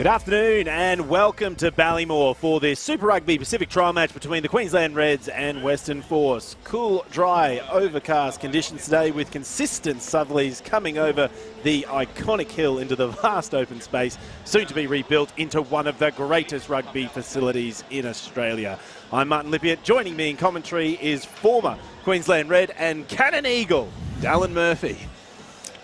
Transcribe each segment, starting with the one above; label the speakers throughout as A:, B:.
A: Good afternoon and welcome to Ballymore for this Super Rugby Pacific trial match between the Queensland Reds and Western Force. Cool, dry, overcast conditions today with consistent southerlies coming over the iconic hill into the vast open space, soon to be rebuilt into one of the greatest rugby facilities in Australia. I'm Martin Lippiett. Joining me in commentary is former Queensland Red and Cannon Eagle, Dallin Murphy.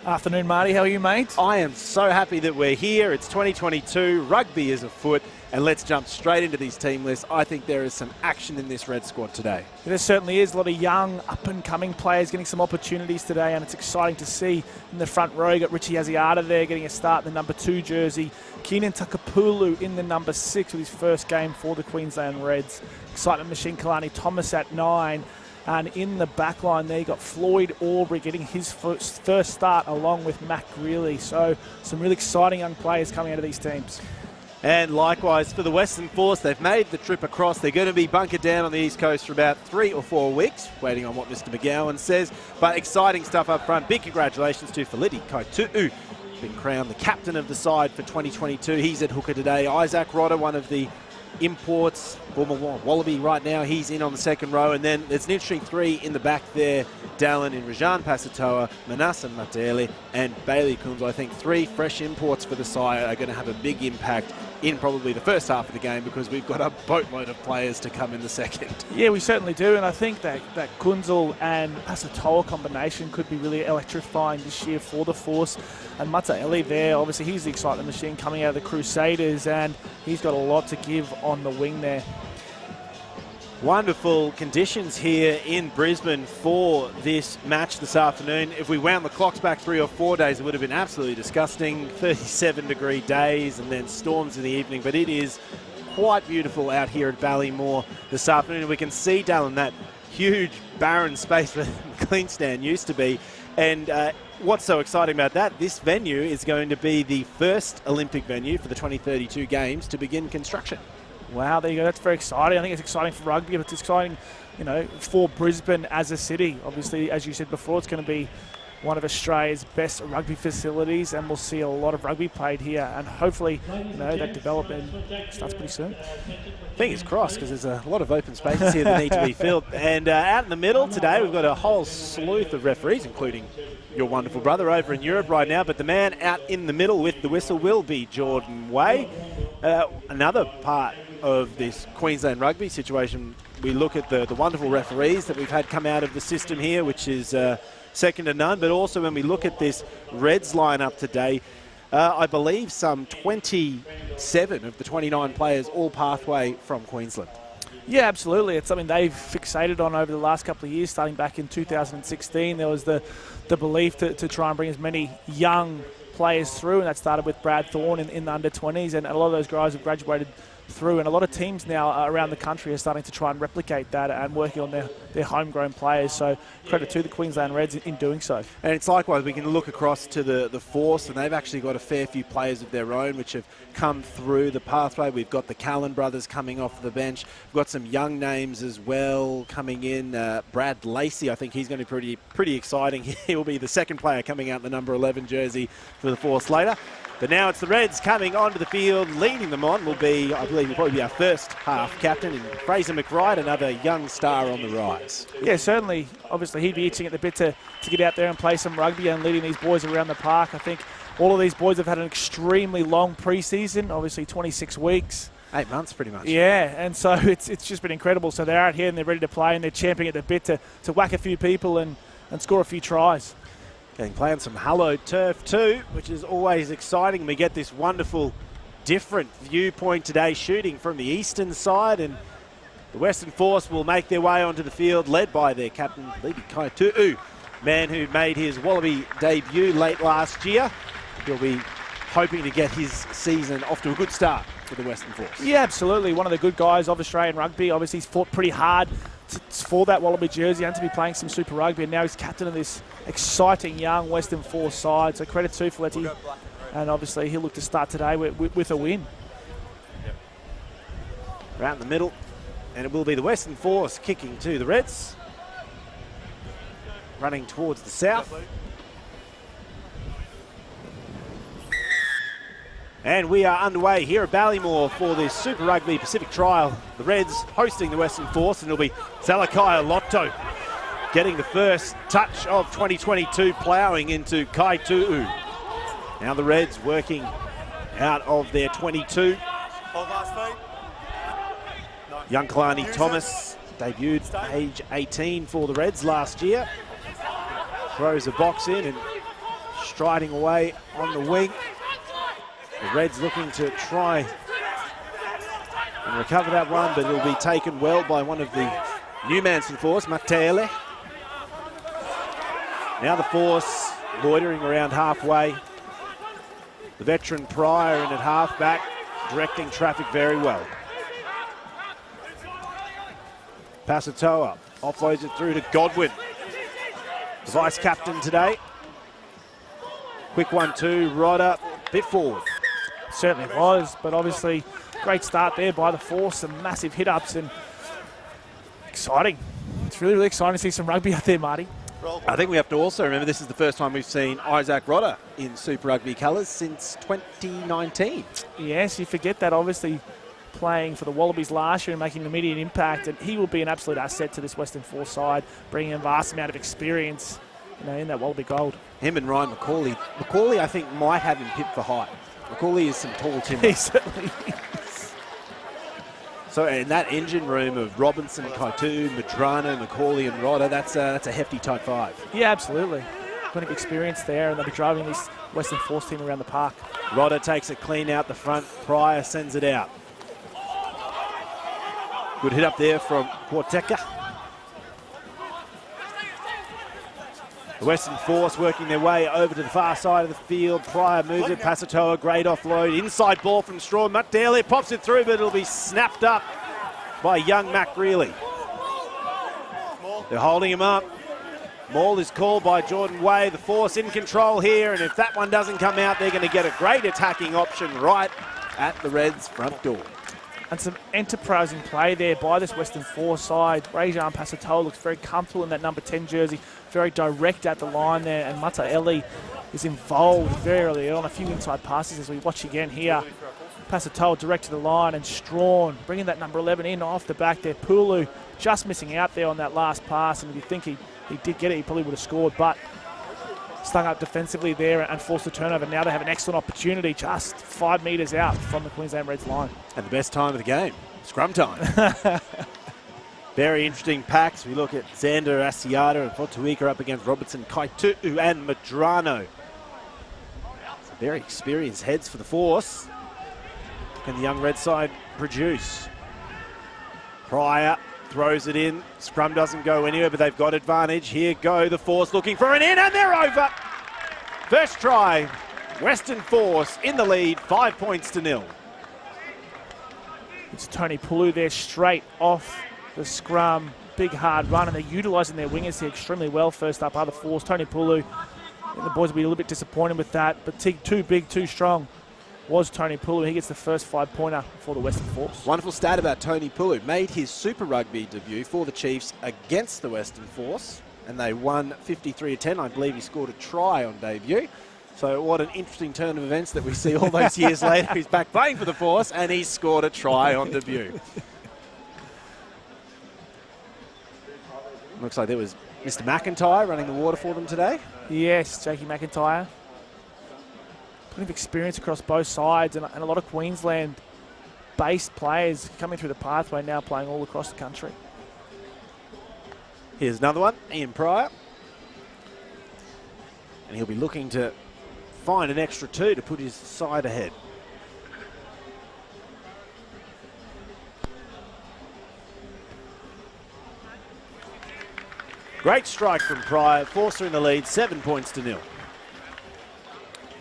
B: Afternoon, Marty. How are you, mate?
A: I am so happy that we're here. It's 2022. Rugby is afoot. And let's jump straight into these team lists. I think there is some action in this Red squad today.
B: There certainly is. A lot of young, up-and-coming players getting some opportunities today, and it's exciting to see. In the front row, you got Richie Asiata there getting a start in the number 2 jersey. Keenan Takapulu in the number 6 with his first game for the Queensland Reds. Excitement machine Kalani Thomas at 9. And in the back line there, you got Floyd Aubrey getting his first start along with Matt Greeley. So some really exciting young players coming out of these teams.
A: And likewise for the Western Force, they've made the trip across. They're going to be bunkered down on the East Coast for about 3 or 4 weeks, waiting on what Mr. McGowan says. But exciting stuff up front. Big congratulations to Feleti Kaitu'u, been crowned the captain of the side for 2022. He's at hooker today. Isaac Rodder, one of the imports, Wallaby right now, he's in on the second row, and then there's an interesting 3 in the back there. Dallin in Rajan Pasatoa, Manasa Matele and Bailey Coombs. I think 3 fresh imports for the side are going to have a big impact in probably the first half of the game, because we've got a boatload of players to come in the second.
B: Yeah, we certainly do, and I think that Kunzel and Pasatoa combination could be really electrifying this year for the Force. And Matele there, obviously he's the excitement machine coming out of the Crusaders, and he's got a lot to give on the wing there.
A: Wonderful conditions here in Brisbane for this match this afternoon. If we wound the clocks back 3 or 4 days, it would have been absolutely disgusting. 37-degree days and then storms in the evening. But it is quite beautiful out here at Ballymore this afternoon. We can see, Dallin, that huge barren space where the clean stand used to be. And what's so exciting about that, this venue is going to be the first Olympic venue for the 2032 Games to begin construction.
B: Wow, there you go. That's very exciting. I think it's exciting for rugby, but it's exciting, you know, for Brisbane as a city. Obviously, as you said before, it's going to be one of Australia's best rugby facilities, and we'll see a lot of rugby played here. And hopefully, you know, that development starts pretty soon.
A: Fingers crossed, because there's a lot of open spaces here that need to be filled. And out in the middle today, we've got a whole sleuth of referees, including your wonderful brother over in Europe right now. But the man out in the middle with the whistle will be Jordan Way. Another part of this Queensland rugby situation, we look at the wonderful referees that we've had come out of the system here, which is second to none. But also when we look at this Reds lineup today, I believe some 27 of the 29 players all pathway from Queensland.
B: Yeah, absolutely. It's something they've fixated on over the last couple of years. Starting back in 2016, there was the belief to try and bring as many young players through, and that started with Brad Thorne in the under-20s, and a lot of those guys have graduated through, and a lot of teams now around the country are starting to try and replicate that and working on their homegrown players. So credit to the Queensland Reds in doing so. And
A: it's likewise, we can look across to the Force, and they've actually got a fair few players of their own which have come through the pathway. We've got the Callan brothers coming off the bench. We've got some young names as well coming in. Brad Lacey, I think he's going to be pretty exciting. He'll be the second player coming out in the number 11 jersey for the Force later. But now it's the Reds coming onto the field. Leading them on will be, I believe, will probably be our first half captain, and Fraser McBride, another young star on the rise.
B: Yeah, certainly. Obviously, he'd be itching at the bit to get out there and play some rugby and leading these boys around the park. I think all of these boys have had an extremely long pre-season, obviously 26 weeks.
A: 8 months, pretty much.
B: Yeah, and so it's just been incredible. So they're out here and they're ready to play, and they're champing at the bit to whack a few people and score a few tries.
A: Getting play on some hallowed turf too, which is always exciting. We get this wonderful different viewpoint today, shooting from the eastern side, and the Western Force will make their way onto the field, led by their captain, Feleti Kaitu'u, man who made his Wallaby debut late last year. He'll be hoping to get his season off to a good start for the Western Force.
B: Yeah, absolutely. One of the good guys of Australian rugby. Obviously, he's fought pretty hard for that Wallaby jersey and to be playing some Super Rugby, and now he's captain of this exciting young Western Force side. So credit to Feleti, and obviously he'll look to start today with a win.
A: Right in the middle, and it will be the Western Force kicking to the Reds, running towards the south. And we are underway here at Ballymore for this Super Rugby Pacific trial. The Reds hosting the Western Force, and it'll be Zalakai Lotto getting the first touch of 2022, ploughing into Kaitu'u. Now the Reds working out of their 22. Young Kalani Thomas debuted age 18 for the Reds last year. Throws a box in and striding away on the wing. The Reds looking to try and recover that one, but it'll be taken well by one of the new Manson Force, Mitre. Now the Force loitering around halfway. The veteran Pryor in at halfback, directing traffic very well. Pasatoa offloads it through to Godwin, the vice captain today. Quick 1-2, Rodder, bit forward.
B: Certainly was, but obviously great start there by the Force, some massive hit-ups and exciting. It's really, really exciting to see some rugby out there, Marty.
A: I think we have to also remember this is the first time we've seen Isaac Rodder in Super Rugby colours since 2019.
B: Yes, you forget that, obviously playing for the Wallabies last year and making an immediate impact, and he will be an absolute asset to this Western Force side, bringing a vast amount of experience, in that Wallaby gold.
A: Him and Ryan McCauley. McCauley, I think, might have him pipped for height. McCauley is some tall timber.
B: He certainly is.
A: So in that engine room of Robinson, Kaitu, Madrano, McCauley and Rodder, that's a hefty type 5.
B: Yeah, absolutely. Plenty of experience there, and they'll be driving this Western Force team around the park.
A: Rodder takes it clean out the front. Pryor sends it out. Good hit up there from Quarteca. The Western Force working their way over to the far side of the field. Pryor moves it. Pasatoa, great offload. Inside ball from Straw. Matt Daly pops it through, but it'll be snapped up by young Mac Reilly. They're holding him up. Maul is called by Jordan Way. The Force in control here, and if that one doesn't come out, they're going to get a great attacking option right at the Reds' front door.
B: And some enterprising play there by this Western Force side. Rajan Pasatoa looks very comfortable in that number 10 jersey, very direct at the line there, and Mata Eli is involved very early on. A few inside passes as we watch again here. Pasatoa direct to the line, and Strawn bringing that number 11 in off the back there. Pulu just missing out there on that last pass, and if you think he did get it, he probably would have scored, but stung up defensively there and forced the turnover. Now they have an excellent opportunity just 5 metres out from the Queensland Reds line.
A: And the best time of the game, scrum time. Very interesting packs. We look at Xander Asiata and Fotuika up against Robertson, Kaitu'u and Madrano. Some very experienced heads for the Force. Can the young Red side produce? Pryor throws it in. Scrum doesn't go anywhere, but they've got advantage. Here go the Force looking for an in, and they're over. First try, Western Force in the lead, 5 points to 0.
B: It's Tony Pulu there straight off the scrum. Big hard run, and they're utilising their wingers here extremely well. First up are the Force. Tony Pulu, and the boys will be a little bit disappointed with that, but too big, too strong was Tony Pulu. He gets the first 5-pointer for the Western Force.
A: Wonderful stat about Tony Pulu. Made his Super Rugby debut for the Chiefs against the Western Force, and they won 53-10. I believe he scored a try on debut. So what an interesting turn of events that we see all those years later. He's back playing for the Force, and he's scored a try on debut. Looks like there was Mr. McIntyre running the water for them today.
B: Yes, Jakey McIntyre. Plenty of experience across both sides, and a lot of Queensland-based players coming through the pathway now, playing all across the country.
A: Here's another one, Ian Pryor. And he'll be looking to find an extra 2 to put his side ahead. Great strike from Pryor. Force are in the lead, 7 points to 0.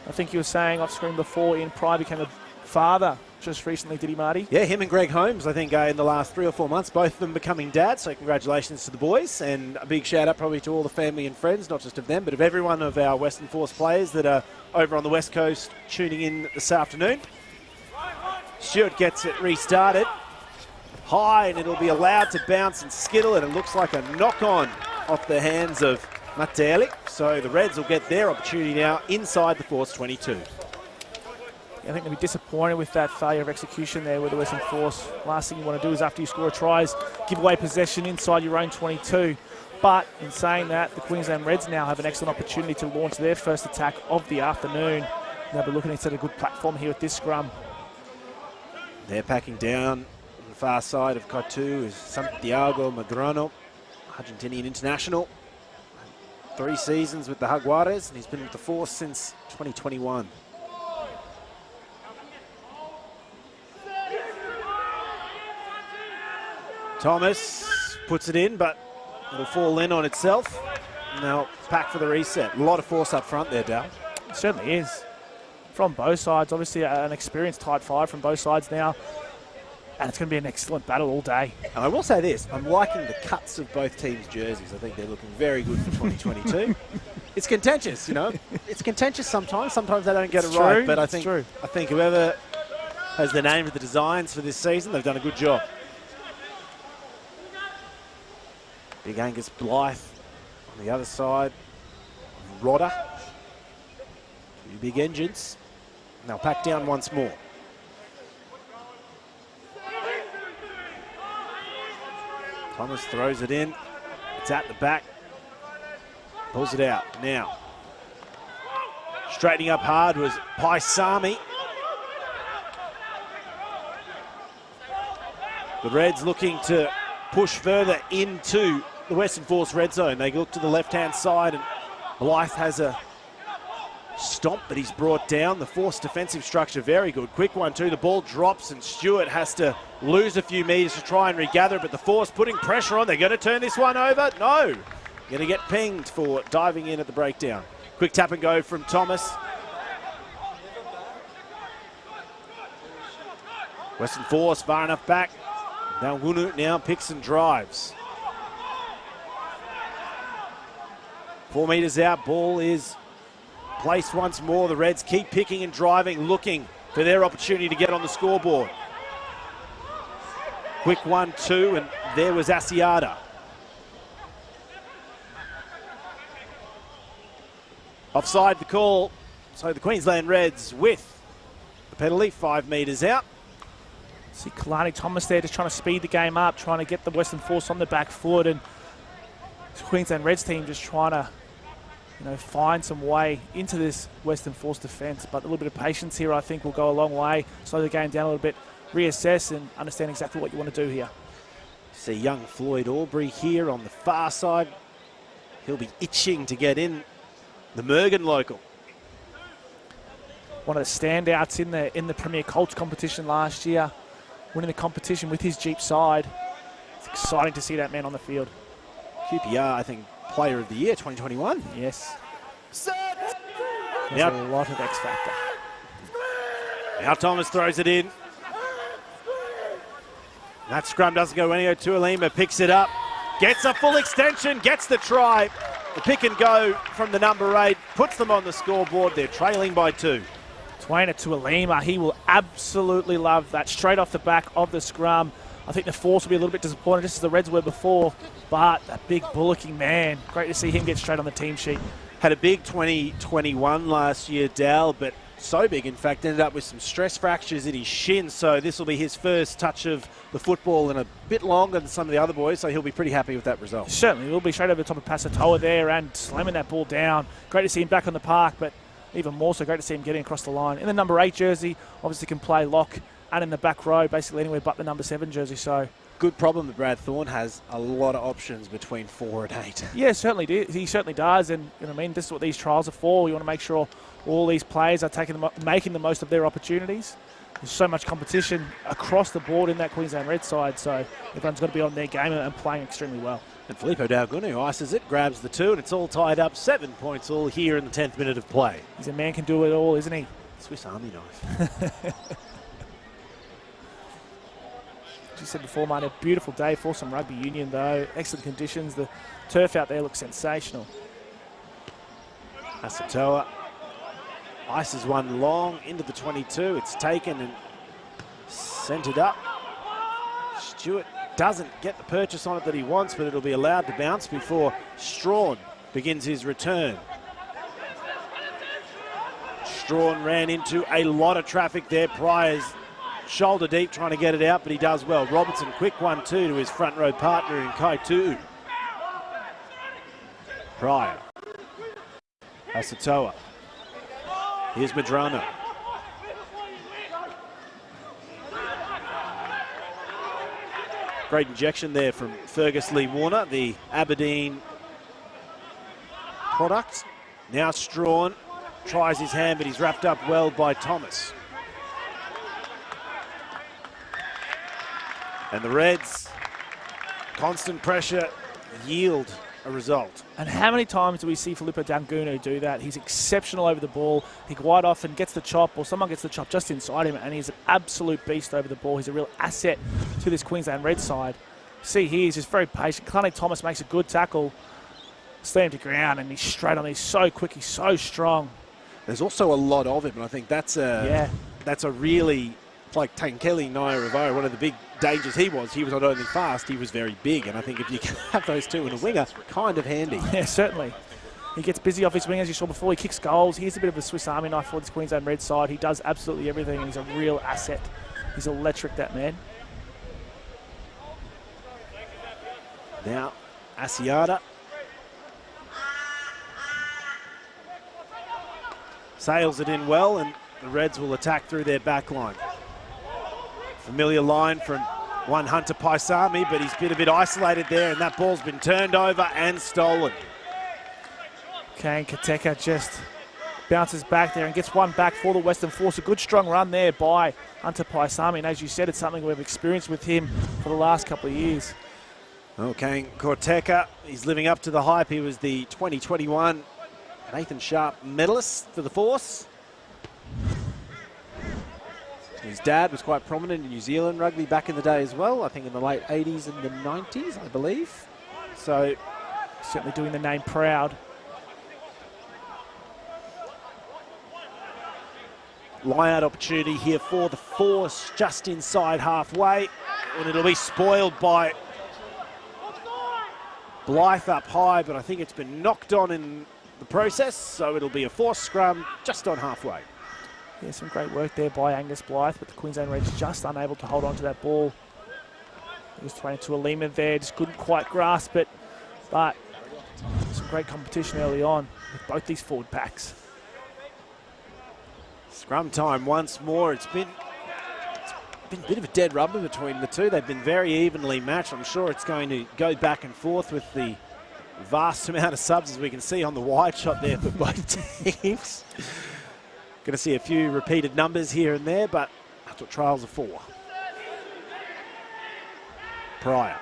B: I think you were saying off screen before, Ian Pryor became a father just recently, did he, Marty?
A: Yeah, him and Greg Holmes, I think, in the last 3 or 4 months, both of them becoming dads, so congratulations to the boys, and a big shout out probably to all the family and friends, not just of them, but of every one of our Western Force players that are over on the West Coast tuning in this afternoon. Stewart gets it restarted. High, and it'll be allowed to bounce and skittle, and it looks like a knock-on off the hands of Mateli. So the Reds will get their opportunity now inside the Force 22.
B: I think they'll be disappointed with that failure of execution there with the Western Force. Last thing you want to do is after you score a try is give away possession inside your own 22. But in saying that, the Queensland Reds now have an excellent opportunity to launch their first attack of the afternoon. They'll be looking to set a good platform here with this scrum.
A: They're packing down on the far side of Katu is Santiago Madrano, Argentinian international. 3 seasons with the Jaguares, and he's been with the Force since 2021. Thomas puts it in, but it'll fall in on itself. And they'll pack for the reset. A lot of force up front there, Dal.
B: It certainly is. From both sides, obviously an experienced tight five from both sides now. And it's going to be an excellent battle all day.
A: And I will say this, I'm liking the cuts of both teams' jerseys. I think they're looking very good for 2022. It's contentious, you know. It's contentious sometimes. Sometimes they don't get it right. But I think whoever has the name of the designs for this season, they've done a good job. Big Angus Blythe on the other side. Rodder. 2 big engines. And they'll pack down once more. Thomas throws it in. It's at the back. Pulls it out. Now, straightening up hard was Paisami. The Reds looking to push further into the Western Force red zone. They look to the left-hand side, and Blythe has a stomp, but he's brought down. The Force defensive structure, very good. Quick 1-2, the ball drops, and Stewart has to lose a few metres to try and regather, but the Force putting pressure on. They're going to turn this one over. No. Going to get pinged for diving in at the breakdown. Quick tap and go from Thomas. Western Force far enough back. Naungunu now picks and drives. 4 metres out, ball is placed once more. The Reds keep picking and driving, looking for their opportunity to get on the scoreboard. Quick 1-2, and there was Asiata. Offside the call, so the Queensland Reds with the penalty, 5 metres out.
B: See Kalani Thomas there just trying to speed the game up, trying to get the Western Force on the back foot, and the Queensland Reds team just trying to find some way into this Western Force defence. But a little bit of patience here, I think, will go a long way. Slow the game down a little bit, reassess and understand exactly what you want to do here.
A: See young Floyd Aubrey here on the far side. He'll be itching to get in. The Mergen local.
B: One of the standouts in the Premier Colts competition last year, winning the competition with his Jeep side. It's exciting to see that man on the field.
A: QPR, I think, Player of the Year 2021.
B: Yes. There's a lot of X factor.
A: Now Thomas throws it in. That scrum doesn't go anywhere. Tuolima picks it up, gets a full extension, gets the try. The pick and go from the number 8 puts them on the scoreboard. They're trailing by 2.
B: Twaina Tuolima, he will absolutely love that. Straight off the back of the scrum. I think the Force will be a little bit disappointed, just as the Reds were before, but that big bullocking man, great to see him get straight on the team sheet.
A: Had a big 2021 last year, Dal, but so big, in fact, ended up with some stress fractures in his shin, so this will be his first touch of the football in a bit longer than some of the other boys, so he'll be pretty happy with that result.
B: Certainly, he'll be straight over the top of Pasatoa there and slamming that ball down. Great to see him back on the park, but even more so great to see him getting across the line. In the number 8 jersey, obviously can play lock and in the back row, basically anywhere but the number 7 jersey, so...
A: Good problem that Brad Thorne has a lot of options between 4 and 8.
B: Yeah, certainly he certainly does, and this is what these trials are for. We want to make sure all these players are making the most of their opportunities. There's so much competition across the board in that Queensland Red side, so everyone's got to be on their game and playing extremely well.
A: And Filippo Daugunu ices it, grabs the 2, and it's all tied up. 7 points all here in the 10th minute of play.
B: He's a man can do it all, isn't he?
A: Swiss Army knife.
B: As you said before, mate, a beautiful day for some rugby union, though. Excellent conditions. The turf out there looks sensational.
A: Asatoa ices one long into the 22. It's taken and centred up. Stewart doesn't get the purchase on it that he wants, but it'll be allowed to bounce before Strawn begins his return. Strawn ran into a lot of traffic there. Pryor's shoulder deep trying to get it out, but he does well. Robertson, quick 1-2 to his front row partner in Kaitu. Pryor. Asatoa. Here's Medrano. Great injection there from Fergus Lee Warner, the Aberdeen product. Now Strawn tries his hand, but he's wrapped up well by Thomas. And the Reds, constant pressure, yield a result.
B: And how many times do we see Filippo Dangunu do that? He's exceptional over the ball. He quite often gets the chop, or someone gets the chop just inside him, and he's an absolute beast over the ball. He's a real asset to this Queensland Reds side. See here, he's just very patient. Clarney Thomas makes a good tackle, slam to ground, and he's straight on. He's so quick, he's so strong.
A: There's also a lot of him, and I think that's a really, like Tankeli Nairavaira, one of the big dangers he was not only fast, he was very big, and I think if you can have those two in a winger, kind of handy.
B: Yeah, certainly. He gets busy off his wing, as you saw before. He kicks goals. He's a bit of a Swiss Army knife for this Queensland Red side. He does absolutely everything, and he's a real asset. He's electric, that man.
A: Now, Asiata. Sails it in well, and the Reds will attack through their back line. Familiar line from one Hunter Paisami, but he's been a bit isolated there, and that ball's been turned over and stolen.
B: Kane Kateka just bounces back there and gets one back for the Western Force. A good strong run there by Hunter Paisami, and as you said, it's something we've experienced with him for the last couple of years.
A: Okay, Korteka, he's living up to the hype. He was the 2021 Nathan Sharp medalist for the Force. His dad was quite prominent in New Zealand rugby back in the day as well, I think in the late 80s and the 90s, I believe. So,
B: certainly doing the name proud.
A: Line-out opportunity here for the Force, just inside halfway, and it'll be spoiled by Blythe up high, but I think it's been knocked on in the process, so it'll be a Force scrum just on halfway.
B: Yeah, some great work there by Angus Blythe, but the Queensland Reds just unable to hold on to that ball. He was trying to Alima there, just couldn't quite grasp it, but some great competition early on with both these forward packs.
A: Scrum time once more. It's been a bit of a dead rubber between the two. They've been very evenly matched. I'm sure it's going to go back and forth with the vast amount of subs, as we can see on the wide shot there for both teams. Going to see a few repeated numbers here and there, but that's what trials are for. Pryor.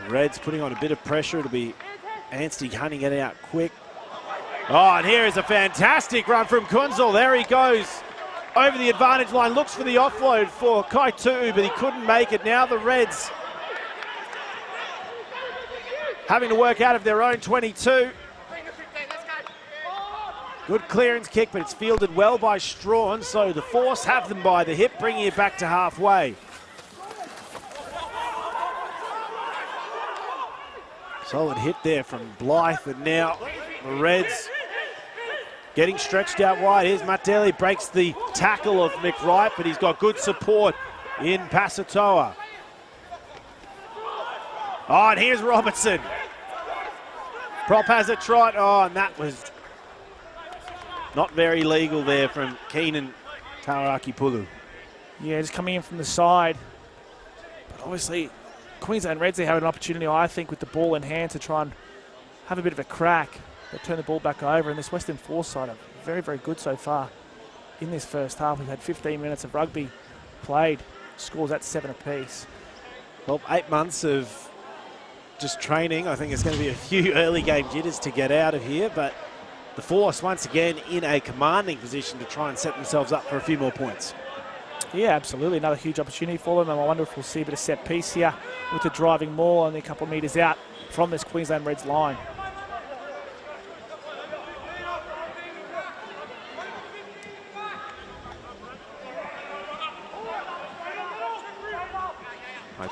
A: Reds putting on a bit of pressure. It'll be Anstey hunting it out quick. Oh, and here is a fantastic run from Kunzel. There he goes over the advantage line. Looks for the offload for Kaitu, but he couldn't make it. Now the Reds having to work out of their own 22. Good clearance kick, but it's fielded well by Strawn, so the Force have them by the hip, bringing it back to halfway. Solid hit there from Blythe, and now the Reds getting stretched out wide. Here's Matteli, breaks the tackle of McWright, but he's got good support in Pasatoa. Oh, and here's Robertson. Prop has a trot. Oh, and that was not very legal there from Keenan Tauraki Pulu.
B: Yeah, just coming in from the side. But obviously, Queensland Reds, they have an opportunity, I think, with the ball in hand to try and have a bit of a crack, but turn the ball back over. And this Western Force side are very, very good so far in this first half. We've had 15 minutes of rugby played. Scores at 7 apiece.
A: Well, 8 months of just training. I think it's going to be a few early game jitters to get out of here, but the Force once again in a commanding position to try and set themselves up for a few more points.
B: Yeah, absolutely. Another huge opportunity for them, and I wonder if we'll see a bit of set piece here with the driving maul only a couple of metres out from this Queensland Reds line.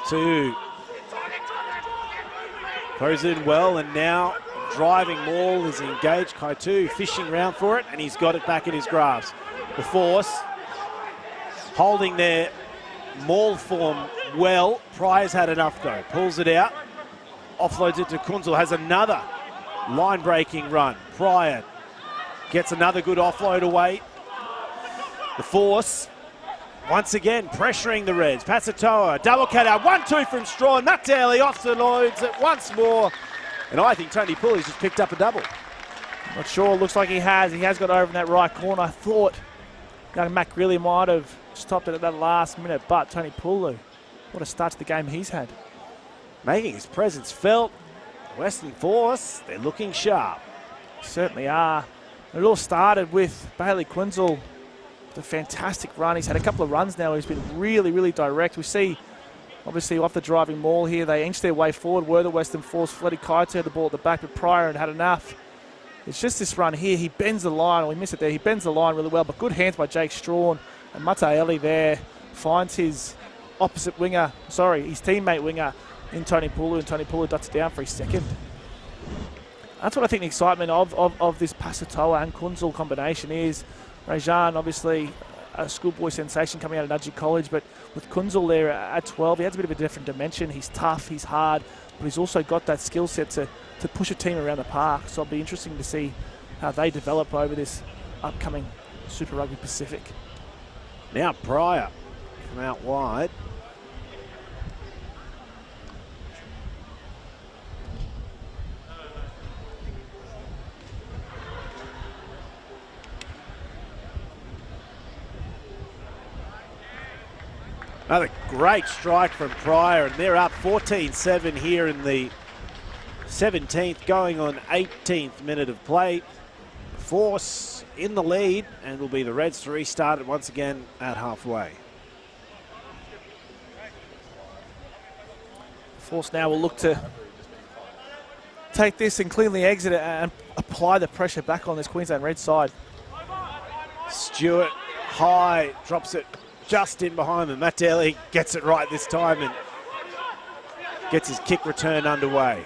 A: Two. Throws in well, and now driving maul is engaged. Kaitu fishing round for it, and he's got it back in his grasp. The Force holding their maul form well. Pryor's had enough though. Pulls it out, offloads it to Kunzel, has another line-breaking run. Pryor gets another good offload away. The Force, once again, pressuring the Reds. Pasatoa, double cut out, 1-2 from Strawn. Matt Daly offloads it once more. And I think Tony Pulley's just picked up a double.
B: Not sure, looks like he has. He has got over in that right corner. I thought young Matt Greeley might have stopped it at that last minute, but Tony Pulley, what a start to the game he's had.
A: Making his presence felt. Western Force, they're looking sharp.
B: Certainly are. It all started with Bailey Quinzel with a fantastic run. He's had a couple of runs now. He's been really, really direct. We see, obviously, off the driving maul here, they inched their way forward. Were the Western Force. Fletty Kaito had the ball at the back, but Pryor had had enough. It's just this run here. He bends the line. We missed it there. He bends the line really well, but good hands by Jake Strawn. And Mataeli there finds his opposite winger, his teammate winger in Tony Pulu, and Tony Pulu dots it down for his second. That's what I think the excitement of this Pasatoa and Kunzel combination is. Rajan, obviously, a schoolboy sensation coming out of Nudgee College, but with Kunzel there at 12, he has a bit of a different dimension. He's tough, he's hard, but he's also got that skill set to push a team around the park. So it'll be interesting to see how they develop over this upcoming Super Rugby Pacific.
A: Now Pryor from out wide. Another great strike from Pryor, and they're up 14-7 here in the 17th, going on 18th minute of play. Force in the lead, and will be the Reds to restart it once again at halfway.
B: Force now will look to take this and cleanly exit it and apply the pressure back on this Queensland Reds side.
A: Stewart high, drops it just in behind him. Matt Daly gets it right this time and gets his kick return underway.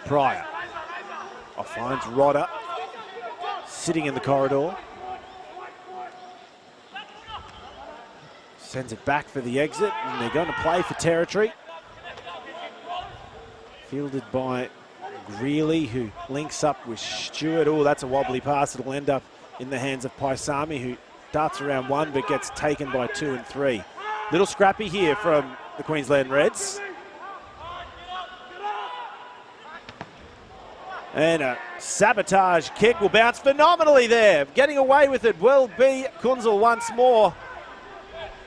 A: Pryor finds Rodder sitting in the corridor. Sends it back for the exit, and they're going to play for territory. Fielded by Greeley, who links up with Stewart. Oh, that's a wobbly pass. It'll end up in the hands of Paisami, who darts around one but gets taken by 2 and 3. Little scrappy here from the Queensland Reds. And a sabotage kick will bounce phenomenally there. Getting away with it will be Kunzel once more.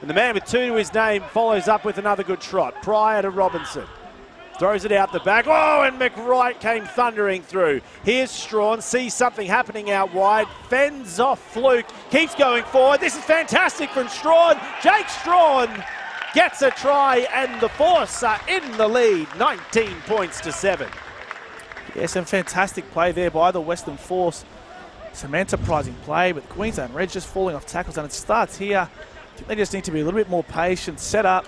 A: And the man with 2 to his name follows up with another good trot. Pryor to Robinson. Throws it out the back. Oh, and McWright came thundering through. Here's Strawn, sees something happening out wide, fends off Fluke, keeps going forward. This is fantastic from Strawn. Jake Strawn gets a try, and the Force are in the lead, 19 points to 7.
B: Yeah, some fantastic play there by the Western Force. Some enterprising play, but the Queensland Reds just falling off tackles, and it starts here. I think they just need to be a little bit more patient, set up,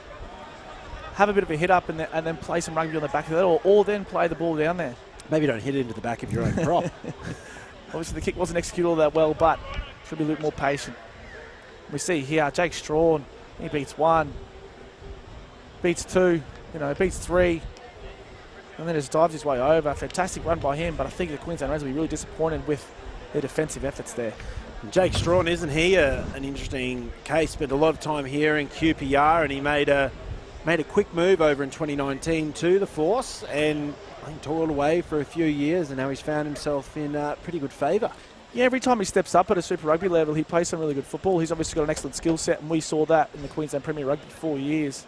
B: have a bit of a hit up, and then play some rugby on the back of that, or then play the ball down there.
A: Maybe don't hit it into the back of your own prop.
B: Obviously, the kick wasn't executed all that well, but should be a little more patient. We see here Jake Strawn, he beats 1, beats 2, beats 3, and then just dives his way over. Fantastic run by him, but I think the Queensland Reds will be really disappointed with their defensive efforts there.
A: And Jake Strawn, isn't he an interesting case? Spent a lot of time here in QPR, and he made a quick move over in 2019 to the Force, and I think toiled away for a few years, and now he's found himself in pretty good favour.
B: Yeah, every time he steps up at a Super Rugby level, he plays some really good football. He's obviously got an excellent skill set, and we saw that in the Queensland Premier Rugby for 4 years.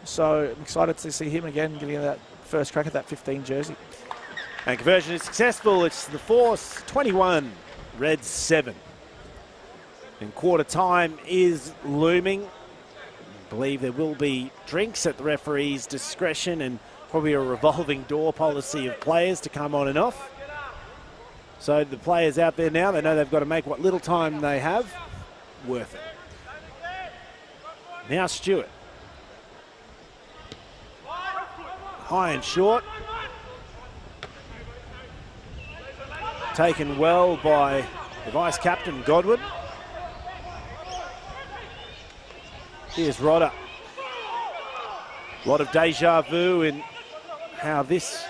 B: So I'm excited to see him again getting that first crack at that 15 jersey.
A: And conversion is successful. It's the Force 21, Reds 7. And quarter time is looming. I believe there will be drinks at the referee's discretion and probably a revolving door policy of players to come on and off. So the players out there now, they know they've got to make what little time they have worth it. Now Stewart. High and short. Taken well by the vice-captain, Godwin. Here's Rodder. A lot of deja vu in how this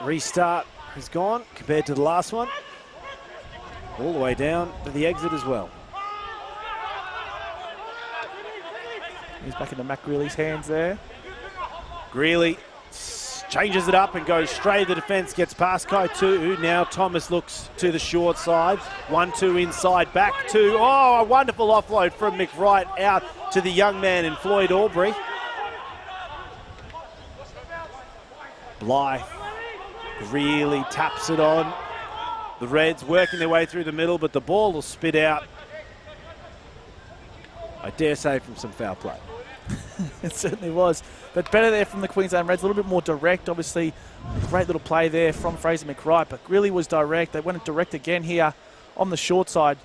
A: restart has gone compared to the last one. All the way down to the exit as well.
B: He's back into Matt Greeley's hands there.
A: Greeley changes it up and goes straight to the defence, gets past Kaitu. Now Thomas looks to the short side. 1-2 inside, back to, a wonderful offload from McWright out to the young man in Floyd Aubrey. Blythe really taps it on. The Reds working their way through the middle, but the ball will spit out, I dare say, from some foul play.
B: It certainly was. But better there from the Queensland Reds, a little bit more direct, obviously. Great little play there from Fraser McWright, but really was direct. They went direct again here on the short side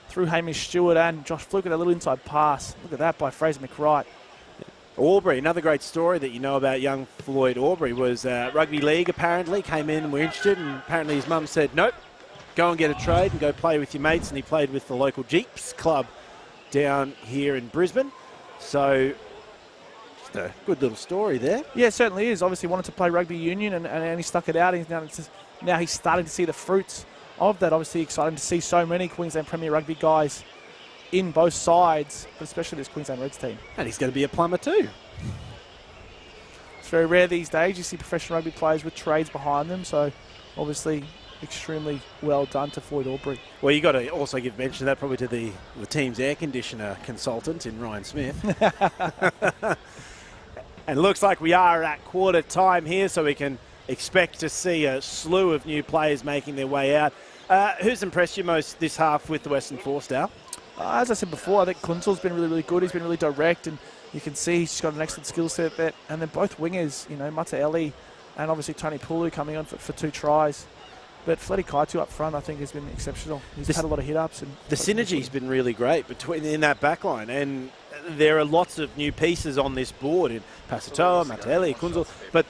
B: through Hamish Stewart and Josh Fluke with a little inside pass. Look at that by Fraser McWright.
A: Aubrey, another great story that you know about young Floyd Aubrey was rugby league apparently, came in and were interested, and apparently his mum said, nope, go and get a trade and go play with your mates, and he played with the local Jeeps club down here in Brisbane. So just a good little story there.
B: Yeah, it certainly is. Obviously wanted to play rugby union and he stuck it out. Now he's starting to see the fruits of that. Obviously exciting to see so many Queensland Premier Rugby guys in both sides, but especially this Queensland Reds team.
A: And he's going to be a plumber too.
B: It's very rare these days. You see professional rugby players with trades behind them, so obviously extremely well done to Floyd Aubrey.
A: Well, you got to also give mention of that probably to the team's air conditioner consultant in Ryan Smith. And looks like we are at quarter time here, so we can expect to see a slew of new players making their way out. Who's impressed you most this half with the Western Force, Dal?
B: As I said before, I think Kunzel's been really, really good. He's been really direct, and you can see he's got an excellent skill set there. And then both wingers, Mitre and obviously Tony Pulu coming on for 2 tries. But Fletty Kaitu up front, I think, has been exceptional. He's had a lot of hit-ups. And
A: the synergy's been really great in that back line. And there are lots of new pieces on this board in Pasatoa, Mitre, Kunzel. But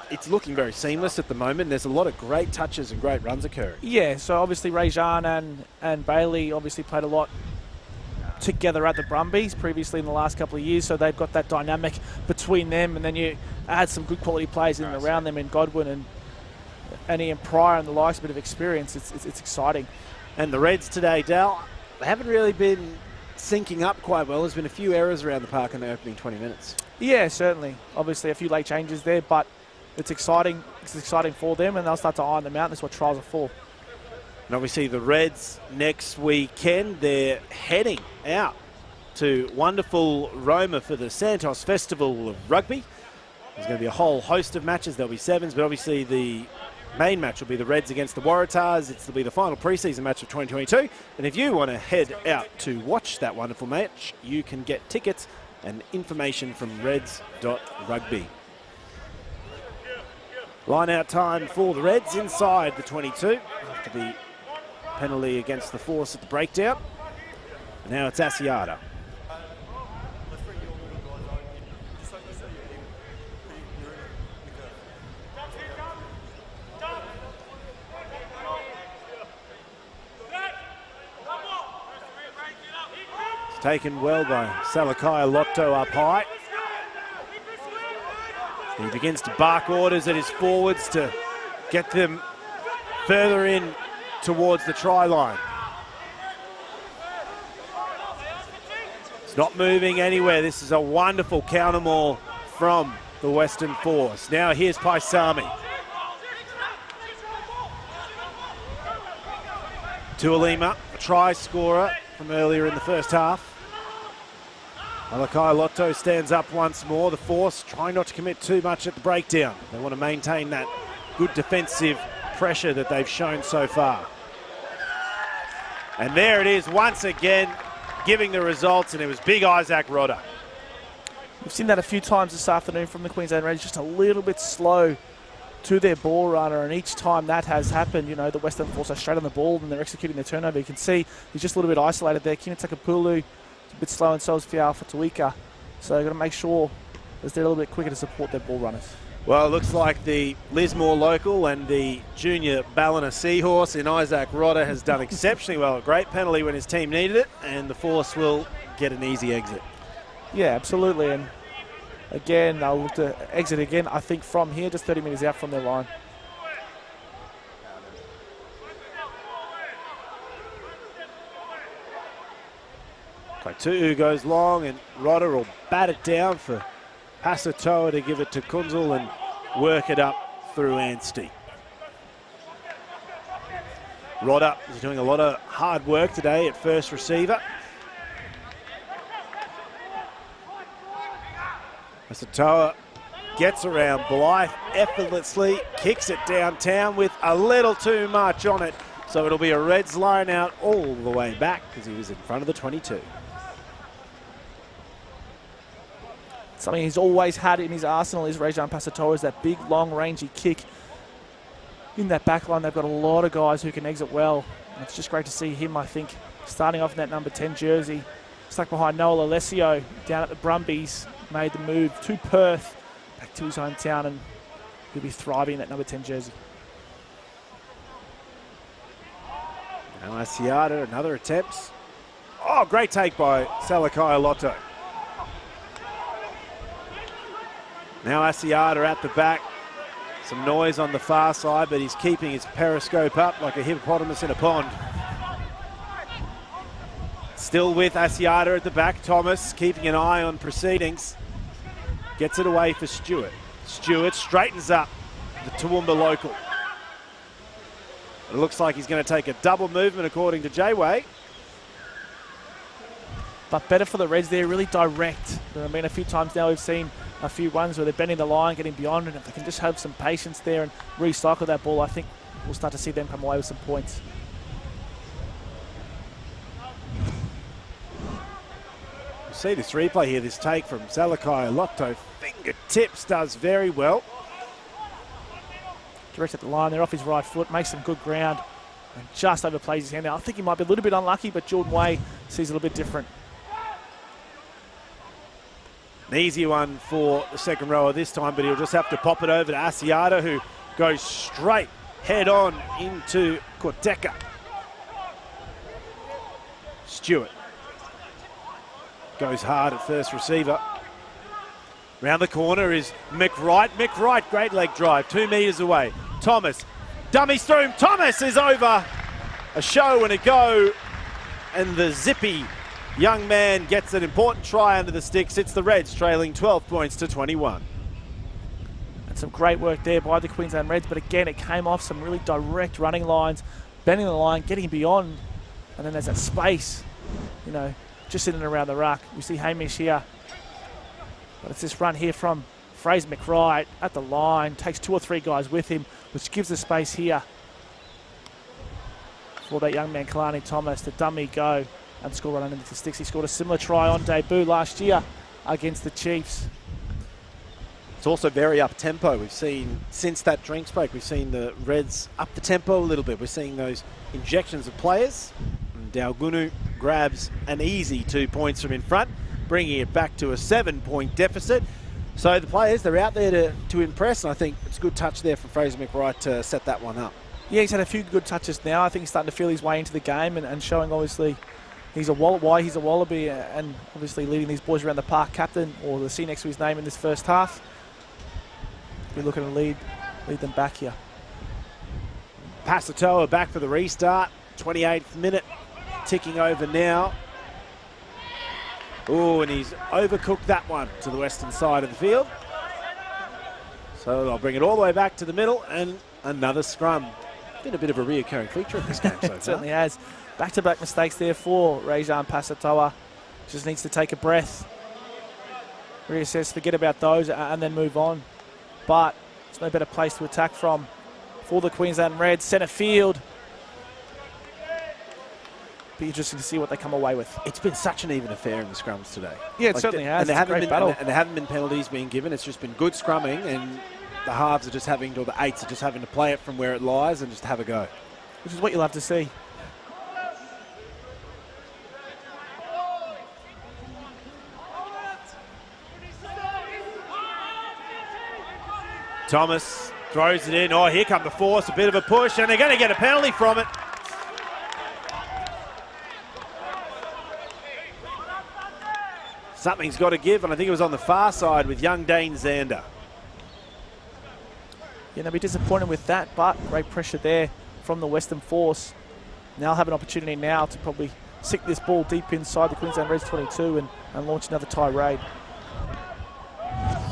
A: it's looking very seamless at the moment. There's a lot of great touches and great runs occurring.
B: Yeah, so obviously Rajan and Bailey obviously played a lot together at the Brumbies previously in the last couple of years, so they've got that dynamic between them, and then you add some good quality players in and around them in Godwin and Ian Pryor and the likes, a bit of experience. It's exciting.
A: And the Reds today, Dal, they haven't really been syncing up quite well. There's been a few errors around the park in the opening 20 minutes.
B: Yeah, certainly. Obviously a few late changes there, but it's exciting. It's exciting for them, and they'll start to iron them out. That's what trials are for.
A: And obviously the Reds next weekend, they're heading out to wonderful Roma for the Santos Festival of Rugby. There's going to be a whole host of matches. There'll be 7s, but obviously the main match will be the Reds against the Waratahs. It'll be the final pre-season match of 2022. And if you want to head out to watch that wonderful match, you can get tickets and information from reds.rugby. Line-out time for the Reds inside the 22 after the penalty against the Force at the breakdown. Now it's Asiata. It's taken well by Salakai Lotto up high. He begins to bark orders at his forwards to get them further in towards the try line. It's not moving anywhere. This is a wonderful counter maul from the Western Force. Now here's Paisami. Tuolima, a try scorer from earlier in the first half. Malakai Lotto stands up once more. The Force trying not to commit too much at the breakdown. They want to maintain that good defensive pressure that they've shown so far. And there it is once again, giving the results, and it was Big Isaac Rodder.
B: We've seen that a few times this afternoon from the Queensland Reds, just a little bit slow to their ball runner, and each time that has happened, the Western Force are straight on the ball and they're executing their turnover. You can see he's just a little bit isolated there. Kina Takapulu is a bit slow, and so is Fial Fatuika. So you've got to make sure that they're a little bit quicker to support their ball runners.
A: Well, it looks like the Lismore local and the junior Ballina Seahorse in Isaac Rodder has done exceptionally well. A great penalty when his team needed it, and the Force will get an easy exit.
B: Yeah, absolutely. And again, they'll look to exit again, I think, from here, just 30 metres out from their line.
A: Two goes long, and Rodder will bat it down for Pasatoa to give it to Kunzel and work it up through Anstey. Rodder is doing a lot of hard work today at first receiver. Pasatoa gets around Blythe effortlessly, kicks it downtown with a little too much on it. So it'll be a Reds line out all the way back because he was in front of the 22.
B: Something he's always had in his arsenal is Rajan Pasatoa, is that big, long, rangy kick. In that back line, they've got a lot of guys who can exit well. And it's just great to see him, I think, starting off in that number 10 jersey. Stuck behind Noel Alessio down at the Brumbies, made the move to Perth, back to his hometown, and he'll be thriving in that number 10 jersey.
A: Now Asiata, another attempt. Oh, great take by Salakai Lotto. Now Asiata at the back. Some noise on the far side, but he's keeping his periscope up like a hippopotamus in a pond. Still with Asiata at the back. Thomas keeping an eye on proceedings. Gets it away for Stewart. Stewart straightens up the Toowoomba local. It looks like he's going to take a double movement according to Jayway.
B: But better for the Reds there, really direct. I mean, a few times now we've seen a few ones where they're bending the line, getting beyond, and if they can just have some patience there and recycle that ball, I think we'll start to see them come away with some points.
A: You see this replay here, this take from Salakai Lotto. Fingertips does very well.
B: Direct at the line, they're off his right foot, makes some good ground, and just overplays his hand there. I think he might be a little bit unlucky, but Jordan Way sees it a little bit different.
A: An easy one for the second rower this time, but he'll just have to pop it over to Asiata, who goes straight head on into Korteka. Stewart goes hard at first receiver. Round the corner is McWright. McWright, great leg drive, 2 metres away. Thomas, dummies through him. Thomas is over. A show and a go, and the zippy young man gets an important try under the sticks. It's the Reds trailing 12 points to 21.
B: And some great work there by the Queensland Reds, but again, it came off some really direct running lines, bending the line, getting beyond, and then there's that space, you know, just in and around the ruck. We see Hamish here, but it's this run here from Fraser McWright at the line, takes 2 or 3 guys with him, which gives the space here for that young man, Kalani Thomas, to dummy go and score right underneath the sticks. He scored a similar try on debut last year against the Chiefs.
A: It's also very up-tempo. We've seen, since that drinks break, we've seen the Reds up the tempo a little bit. We're seeing those injections of players. And Daugunu grabs an easy 2 points from in front, bringing it back to a 7-point deficit. So the players, they're out there to impress, and I think it's a good touch there from Fraser McWright to set that one up.
B: Yeah, he's had a few good touches now. I think he's starting to feel his way into the game and showing, obviously, why he's a Wallaby, and obviously leading these boys around the park, captain, or the C next to his name in this first half. We're looking to lead them back here.
A: Pasatoa back for the restart. 28th minute ticking over now. Oh, and he's overcooked that one to the western side of the field. So they'll bring it all the way back to the middle, and another scrum. Been a bit of a reoccurring feature of this game so far.
B: It certainly has. Back-to-back mistakes there for Rajan Pasatoa. Just needs to take a breath, reassess, forget about those, and then move on. But it's no better place to attack from for the Queensland Reds. Centre field. Be interesting to see what they come away with.
A: It's been such an even affair in the scrums today.
B: Yeah, it certainly has.
A: And there haven't been penalties being given. It's just been good scrumming, and the halves are just having, or the eights are just having to play it from where it lies and just have a go.
B: Which is what you'll have to see.
A: Thomas throws it in. Oh, here come the Force. A bit of a push, and they're going to get a penalty from it. Something's got to give, and I think it was on the far side with young Dane Zander.
B: Yeah, they'll be disappointed with that, but great pressure there from the Western Force. Now they'll have an opportunity now to probably stick this ball deep inside the Queensland Reds 22 and launch another tirade.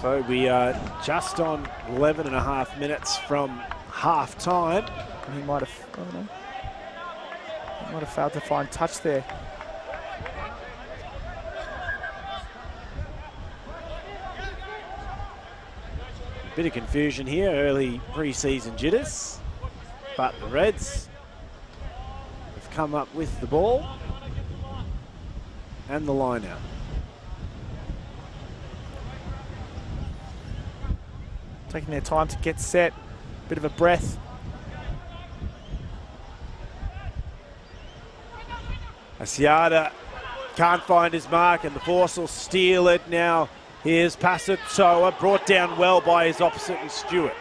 A: So we are just on 11 and a half minutes from half time.
B: And he might have, I don't know, he might have failed to find touch there.
A: Bit of confusion here, early pre-season jitters, but the Reds have come up with the ball and the line out.
B: Taking their time to get set, bit of a breath.
A: Asiata can't find his mark, and the Force will steal it now. Here's Pasatoa, brought down well by his opposite and Stewart.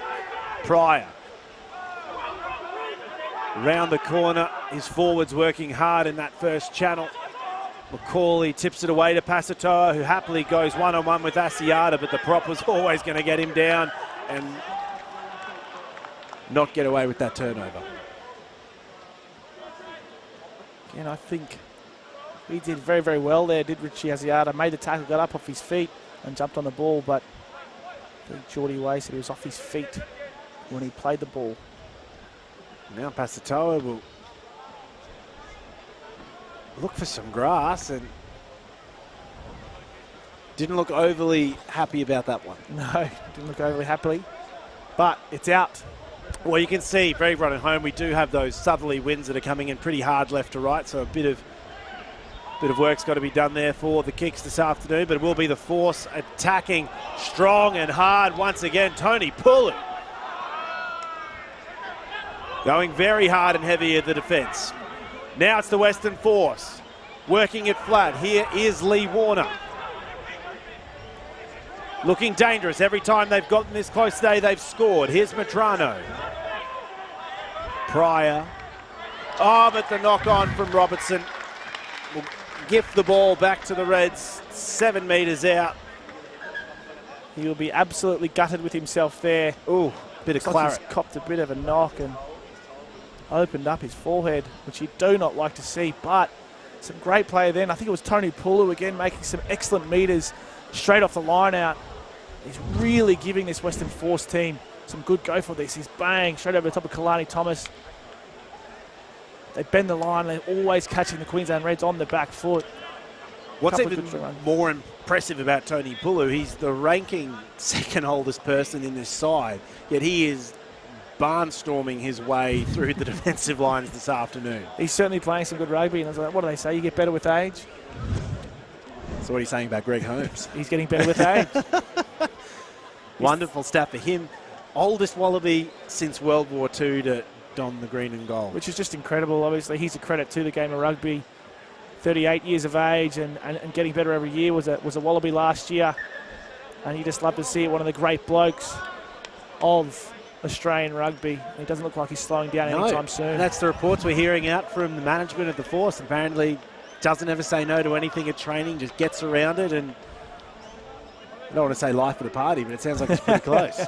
A: Pryor. Round the corner, his forwards working hard in that first channel. McCauley tips it away to Pasatoa, who happily goes one-on-one with Asiata, but the prop was always going to get him down and not get away with that turnover.
B: Again, I think he did very, very well there, did Richie Asiata. Made the tackle, got up off his feet and jumped on the ball, but I think Geordie Way said he was off his feet when he played the ball.
A: Now Pasatoa will look for some grass and didn't look overly happy about that one.
B: No, didn't look overly happily, but it's out.
A: Well, you can see, for everyone at home, we do have those southerly winds that are coming in pretty hard left to right, so a bit of work's got to be done there for the kicks this afternoon, but it will be the Force attacking strong and hard once again. Tony Pulu going very hard and heavy at the defence. Now it's the Western Force working it flat. Here is Lee Warner. Looking dangerous. Every time they've gotten this close today, they've scored. Here's Matrano. Pryor. Oh, but the knock on from Robertson will gift the ball back to the Reds, 7 metres out.
B: He will be absolutely gutted with himself there.
A: Ooh, bit of claret.
B: He's copped a bit of a knock and opened up his forehead, which you do not like to see, but some great play then. I think it was Tony Pulu again making some excellent metres straight off the line out. He's really giving this Western Force team some good go for this. He's bang, straight over the top of Kalani Thomas. They bend the line, they're always catching the Queensland Reds on the back foot.
A: What's even more impressive about Tony Pulu, he's the ranking second oldest person in this side, yet he is barnstorming his way through the defensive lines this afternoon.
B: He's certainly playing some good rugby, and I was like, what do they say, you get better with age?
A: So what are you saying about Greg Holmes?
B: He's getting better with age.
A: Wonderful stat for him. Oldest Wallaby since World War II to don the green and gold.
B: Which is just incredible, obviously. He's a credit to the game of rugby. 38 years of age and getting better every year. Was a Wallaby last year. And you just love to see it. One of the great blokes of Australian rugby. He doesn't look like he's slowing down anytime soon.
A: And that's the reports we're hearing out from the management of the Force. Apparently doesn't ever say no to anything at training, just gets around it, and I don't want to say life at a party, but it sounds like it's pretty close.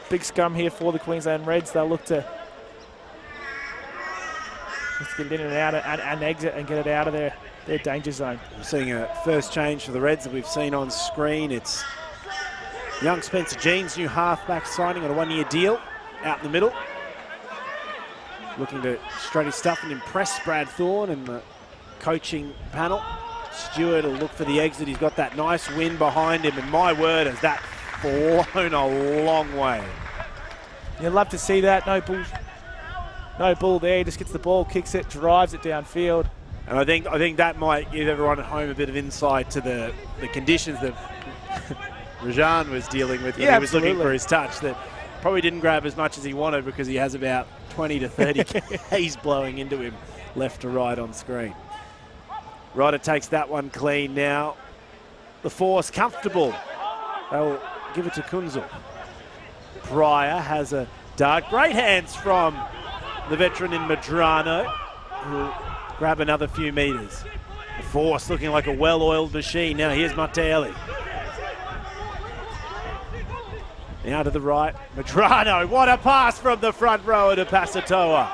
B: Big scrum here for the Queensland Reds. They'll look to get it in and out and exit and get it out of their danger zone.
A: We're seeing a first change for the Reds that we've seen on screen. It's young Spencer Jeans, new halfback, signing on a 1-year deal out in the middle. Looking to straight his stuff and impress Brad Thorne and the coaching panel. Stewart will look for the exit. He's got that nice wind behind him, and my word, has that flown a long way.
B: You'd love to see that. No bull there. He just gets the ball, kicks it, drives it downfield.
A: And I think that might give everyone at home a bit of insight to the conditions that Rajan was dealing with when he was looking for his touch. That probably didn't grab as much as he wanted because he has about 20 to 30 Ks blowing into him left to right on screen. Ryder takes that one clean now. The Force comfortable. They'll give it to Kunzel. Pryor has a dart. Great hands from the veteran in Madrano, who'll grab another few metres. The Force looking like a well-oiled machine. Now here's Mitre. Now to the right, Madrano. What a pass from the front rower to Pasatoa.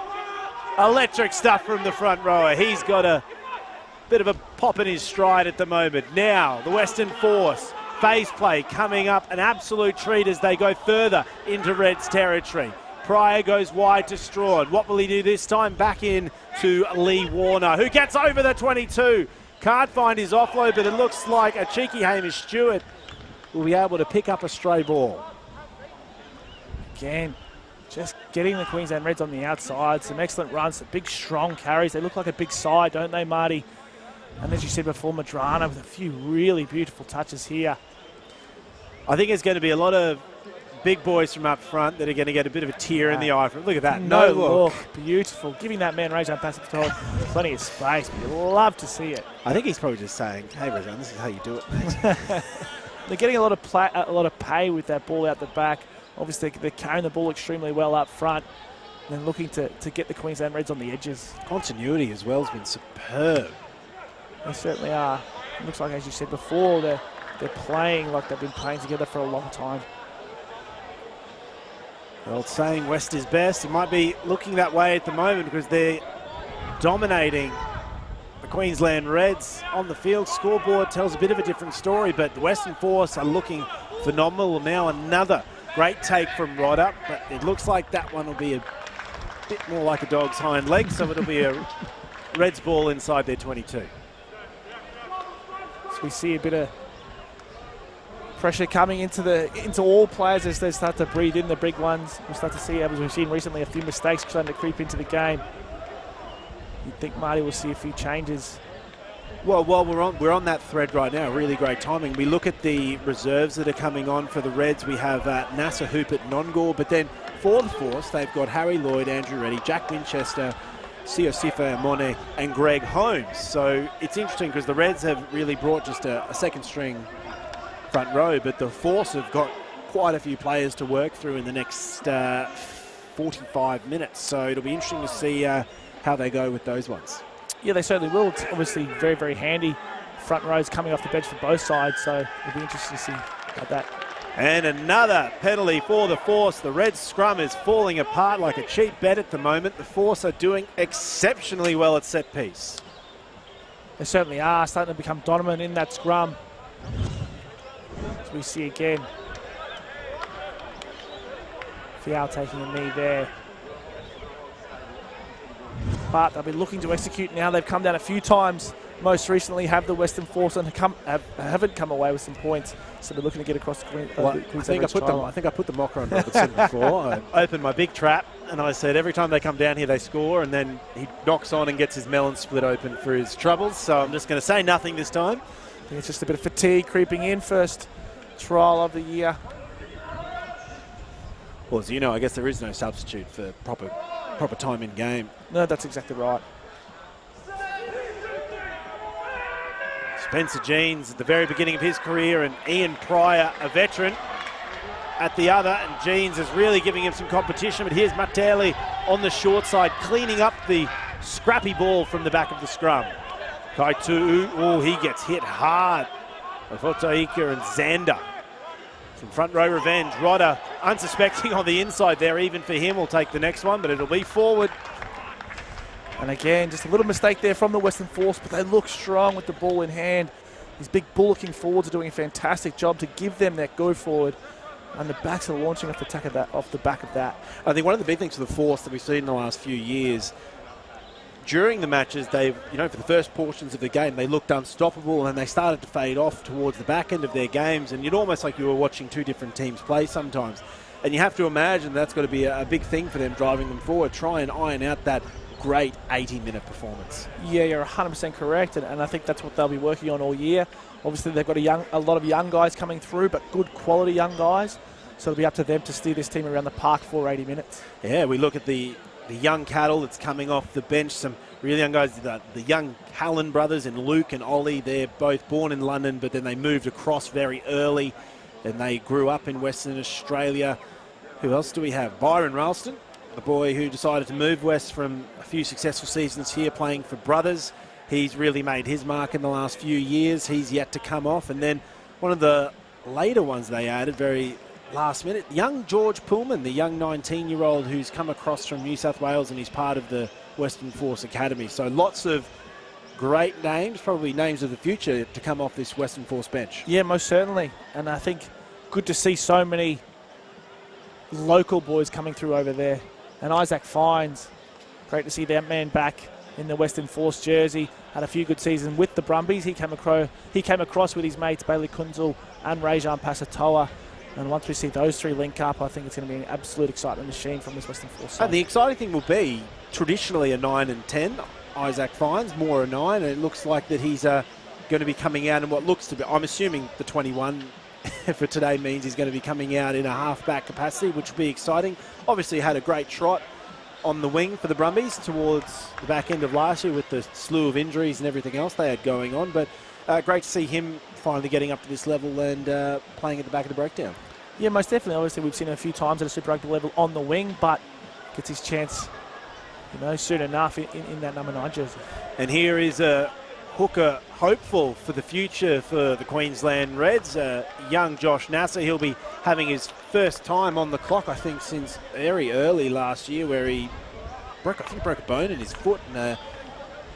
A: Electric stuff from the front rower. He's got a bit of a pop in his stride at the moment. Now the Western Force. Phase play coming up, an absolute treat as they go further into Reds territory. Pryor goes wide to Strawn. What will he do this time? Back in to Lee Warner, who gets over the 22. Can't find his offload, but it looks like a cheeky Hamish Stewart will be able to pick up a stray ball.
B: Again, just getting the Queensland Reds on the outside. Some excellent runs, some big, strong carries. They look like a big side, don't they, Marty? And as you said before, Madrano with a few really beautiful touches here.
A: I think there's going to be a lot of big boys from up front that are going to get a bit of a tear in the eye. Look at that. No look.
B: Beautiful. Giving that man Rajan Pasatoa plenty of space. But you love to see it.
A: I think he's probably just saying, hey, Rajan, this is how you do it, mate.
B: They're getting a lot of pay with that ball out the back. Obviously, they're carrying the ball extremely well up front and looking to get the Queensland Reds on the edges.
A: Continuity as well has been superb.
B: They certainly are. It looks like, as you said before, they're playing like they've been playing together for a long time.
A: The old saying, West is best. It might be looking that way at the moment because they're dominating the Queensland Reds on the field. Scoreboard tells a bit of a different story, but the Western Force are looking phenomenal. Now another great take from Rodder, but it looks like that one will be a bit more like a dog's hind leg, so it'll be a Reds ball inside their 22.
B: So we see a bit of pressure coming into all players as they start to breathe in the big ones. We'll start to see, as we've seen recently, a few mistakes starting to creep into the game. You'd think Marty will see a few changes.
A: Well, while we're on that thread right now, really great timing. We look at the reserves that are coming on for the Reds. We have Nasser Hoop at Nongor, but then for the Force, they've got Harry Lloyd, Andrew Reddy, Jack Winchester, Siosifa Amone, and Greg Holmes. So it's interesting because the Reds have really brought just a second string front row, but the Force have got quite a few players to work through in the next 45 minutes. So it'll be interesting to see how they go with those ones.
B: Yeah, they certainly will. It's obviously very, very handy. Front rows coming off the bench for both sides, so it'll be interesting to see how that.
A: And another penalty for the Force. The Reds scrum is falling apart like a cheap bet at the moment. The Force are doing exceptionally well at set piece.
B: They certainly are starting to become dominant in that scrum. As we see again. Fial taking a knee there. But they'll be looking to execute now. They've come down a few times. Most recently have the Western Force and haven't come away with some points. So they're looking to get across the Queensland.
A: I think I put the mocker on Robertson before. I opened my big trap and I said every time they come down here they score, and then he knocks on and gets his melon split open for his troubles. So I'm just going to say nothing this time.
B: I think it's just a bit of fatigue creeping in. First trial of the year.
A: Well, as you know, I guess there is no substitute for proper time in game.
B: No, that's exactly right.
A: Spencer Jeans at the very beginning of his career, and Ian Pryor, a veteran, at the other. And Jeans is really giving him some competition. But here's Matele on the short side, cleaning up the scrappy ball from the back of the scrum. Kaitu'u, oh, he gets hit hard by Fotaika and Xander. Some front row revenge. Rodder, unsuspecting on the inside there, even for him, will take the next one, but it'll be forward.
B: And again, just a little mistake there from the Western Force, but they look strong with the ball in hand. These big bullocking forwards are doing a fantastic job to give them that go forward. And the backs are launching off the back of that.
A: I think one of the big things for the Force that we've seen in the last few years, during the matches, they've, for the first portions of the game, they looked unstoppable and they started to fade off towards the back end of their games. And you'd almost like you were watching two different teams play sometimes. And you have to imagine that's got to be a big thing for them driving them forward, try and iron out that great 80-minute performance.
B: Yeah, you're 100% correct, and I think that's what they'll be working on all year. Obviously, they've got a lot of young guys coming through, but good quality young guys. So it'll be up to them to steer this team around the park for 80 minutes.
A: Yeah, we look at the young cattle that's coming off the bench, some really young guys, the young Hallen brothers and Luke and Ollie. They're both born in London, but then they moved across very early, and they grew up in Western Australia. Who else do we have? Byron Ralston, the boy who decided to move west from a few successful seasons here playing for Brothers. He's really made his mark in the last few years. He's yet to come off. And then one of the later ones they added, very last minute, young George Pullman, the young 19-year-old who's come across from New South Wales and he's part of the Western Force Academy. So lots of great names, probably names of the future to come off this Western Force bench.
B: Yeah, most certainly. And I think good to see so many local boys coming through over there. And Isaac Fines, great to see that man back in the Western Force jersey. Had a few good seasons with the Brumbies. He came across with his mates Bailey Kunzel and Rajan Pasatoa. And once we see those three link up, I think it's going to be an absolute excitement machine from this Western Force side.
A: And the exciting thing will be traditionally a 9 and 10. Isaac Fines, more a 9, and it looks like that he's going to be coming out in what looks to be, I'm assuming the 21 for today means he's going to be coming out in a half-back capacity, which will be exciting. Obviously had a great trot on the wing for the Brumbies towards the back end of last year with the slew of injuries and everything else they had going on. But great to see him finally getting up to this level and playing at the back of the breakdown.
B: Yeah, most definitely. Obviously, we've seen him a few times at a Super Rugby level on the wing, but gets his chance, soon enough in that number 9 jersey. And
A: here is a hooker hopeful for the future for the Queensland Reds, young Josh Nasser. He'll be having his first time on the clock, I think, since very early last year, where he broke a bone in his foot in a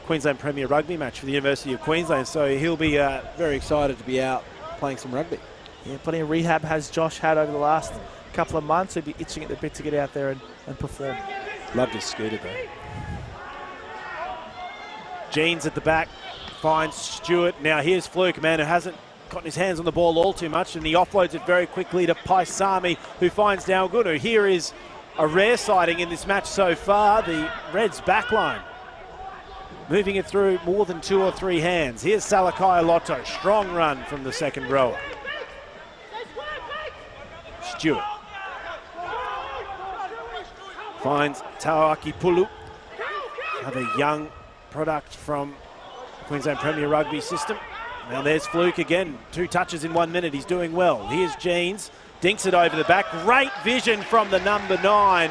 A: Queensland Premier Rugby match for the University of Queensland. So he'll be very excited to be out playing some rugby.
B: Yeah, plenty of rehab has Josh had over the last couple of months. He'll be itching at the bit to get out there and perform.
A: Loved his scooter though. Jeans at the back finds Stewart. Now here's Fluke, a man who hasn't gotten his hands on the ball all too much, and he offloads it very quickly to Paisami, who finds Dalgunu. Here is a rare sighting in this match so far, the Reds backline. Moving it through more than 2 or 3 hands. Here's Salakai Lotto. Strong run from the second rower. Stewart finds Tauaki Pulu, another young product from Queensland Premier Rugby system. Now there's Fluke again. 2 touches in 1 minute. He's doing well. Here's Jeans. Dinks it over the back. Great vision from the number 9.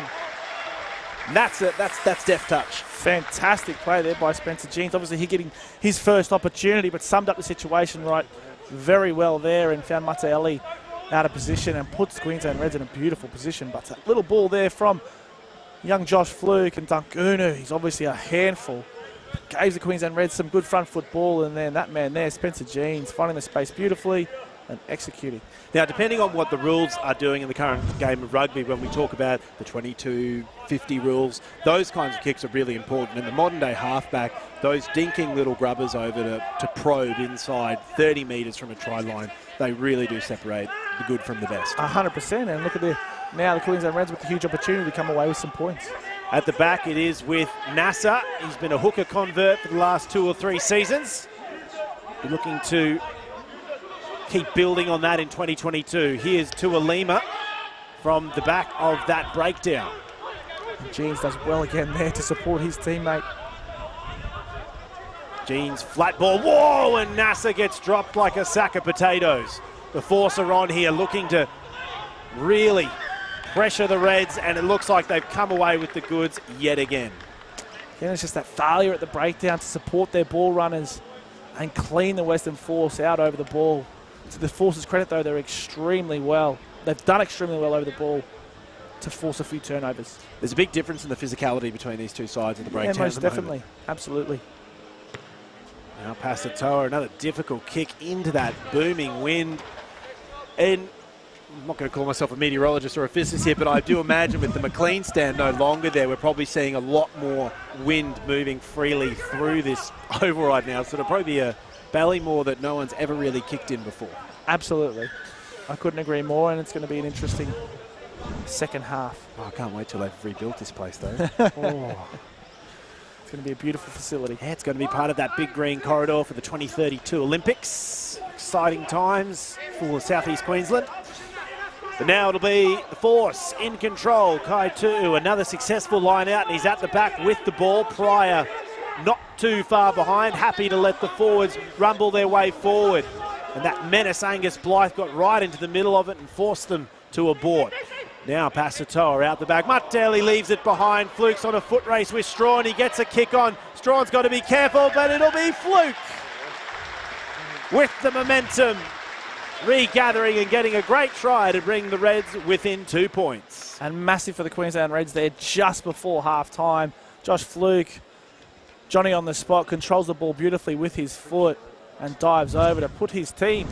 A: That's it. That's deft touch.
B: Fantastic play there by Spencer Jeans. Obviously, he getting his first opportunity, but summed up the situation very well there and found Mitre out of position and puts Queensland Reds in a beautiful position. But that little ball there from young Josh Fluke and Dalgunu, he's obviously a handful. Gave the Queensland Reds some good front foot ball, and then that man there, Spencer Jeans, finding the space beautifully and executing.
A: Now, depending on what the rules are doing in the current game of rugby, when we talk about the 22-50 rules, those kinds of kicks are really important. In the modern-day halfback, those dinking little grubbers over to probe inside 30 metres from a try line, they really do separate the good from the best.
B: 100%, and look at now the Queensland Reds with the huge opportunity to come away with some points.
A: At the back, it is with Nasser. He's been a hooker convert for the last 2 or 3 seasons. Be looking to keep building on that in 2022. Here's Tualima from the back of that breakdown.
B: And Jeans does well again there to support his teammate.
A: Jeans flat ball. Whoa! And Nasser gets dropped like a sack of potatoes. The Force are on here looking to really pressure the Reds, and it looks like they've come away with the goods yet again.
B: Again, it's just that failure at the breakdown to support their ball runners and clean the Western Force out over the ball. To the Force's credit, though, they're extremely well. They've done extremely well over the ball to force a few turnovers.
A: There's a big difference in the physicality between these two sides of the breakdown.
B: Yeah, most definitely. Absolutely.
A: Now Pasatoa, another difficult kick into that booming wind. And I'm not going to call myself a meteorologist or a physicist here, but I do imagine with the McLean stand no longer there, we're probably seeing a lot more wind moving freely through this override now. So it'll probably be a Ballymore that no one's ever really kicked in before.
B: Absolutely. I couldn't agree more, and it's going to be an interesting second half.
A: Oh, I can't wait till they've rebuilt this place, though.
B: It's going to be a beautiful facility.
A: Yeah, it's going to be part of that big green corridor for the 2032 Olympics. Exciting times for Southeast Queensland. But now it'll be the Force in control. Kai Tu, another successful line out, and he's at the back with the ball. Pryor not too far behind, happy to let the forwards rumble their way forward. And that menace Angus Blythe got right into the middle of it and forced them to abort. Now Pasatoa out the back. Mitre leaves it behind. Fluke's on a foot race with Strawn. He gets a kick on. Strawn's got to be careful, but it'll be Fluke with the momentum, regathering and getting a great try to bring the Reds within 2 points.
B: And massive for the Queensland Reds there just before half-time. Josh Fluke, Johnny on the spot, controls the ball beautifully with his foot and dives over to put his team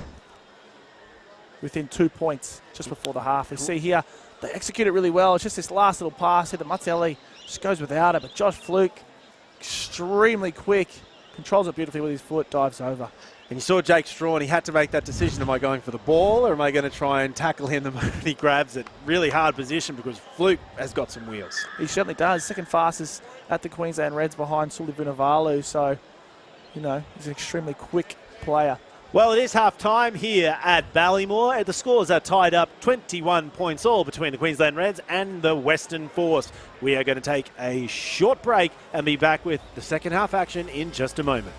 B: within 2 points just before the half. You see here, they execute it really well. It's just this last little pass here that Mitre just goes without it. But Josh Fluke, extremely quick, controls it beautifully with his foot, dives over.
A: And you saw Jake Strawn, he had to make that decision. Am I going for the ball or am I going to try and tackle him the moment he grabs it? Really hard position because Fluke has got some wheels.
B: He certainly does. Second fastest at the Queensland Reds behind Suli Vunivalu. So, you know, he's an extremely quick player.
A: Well, it is half-time here at Ballymore. The scores are tied up 21 points all between the Queensland Reds and the Western Force. We are going to take a short break and be back with the second half action in just a moment.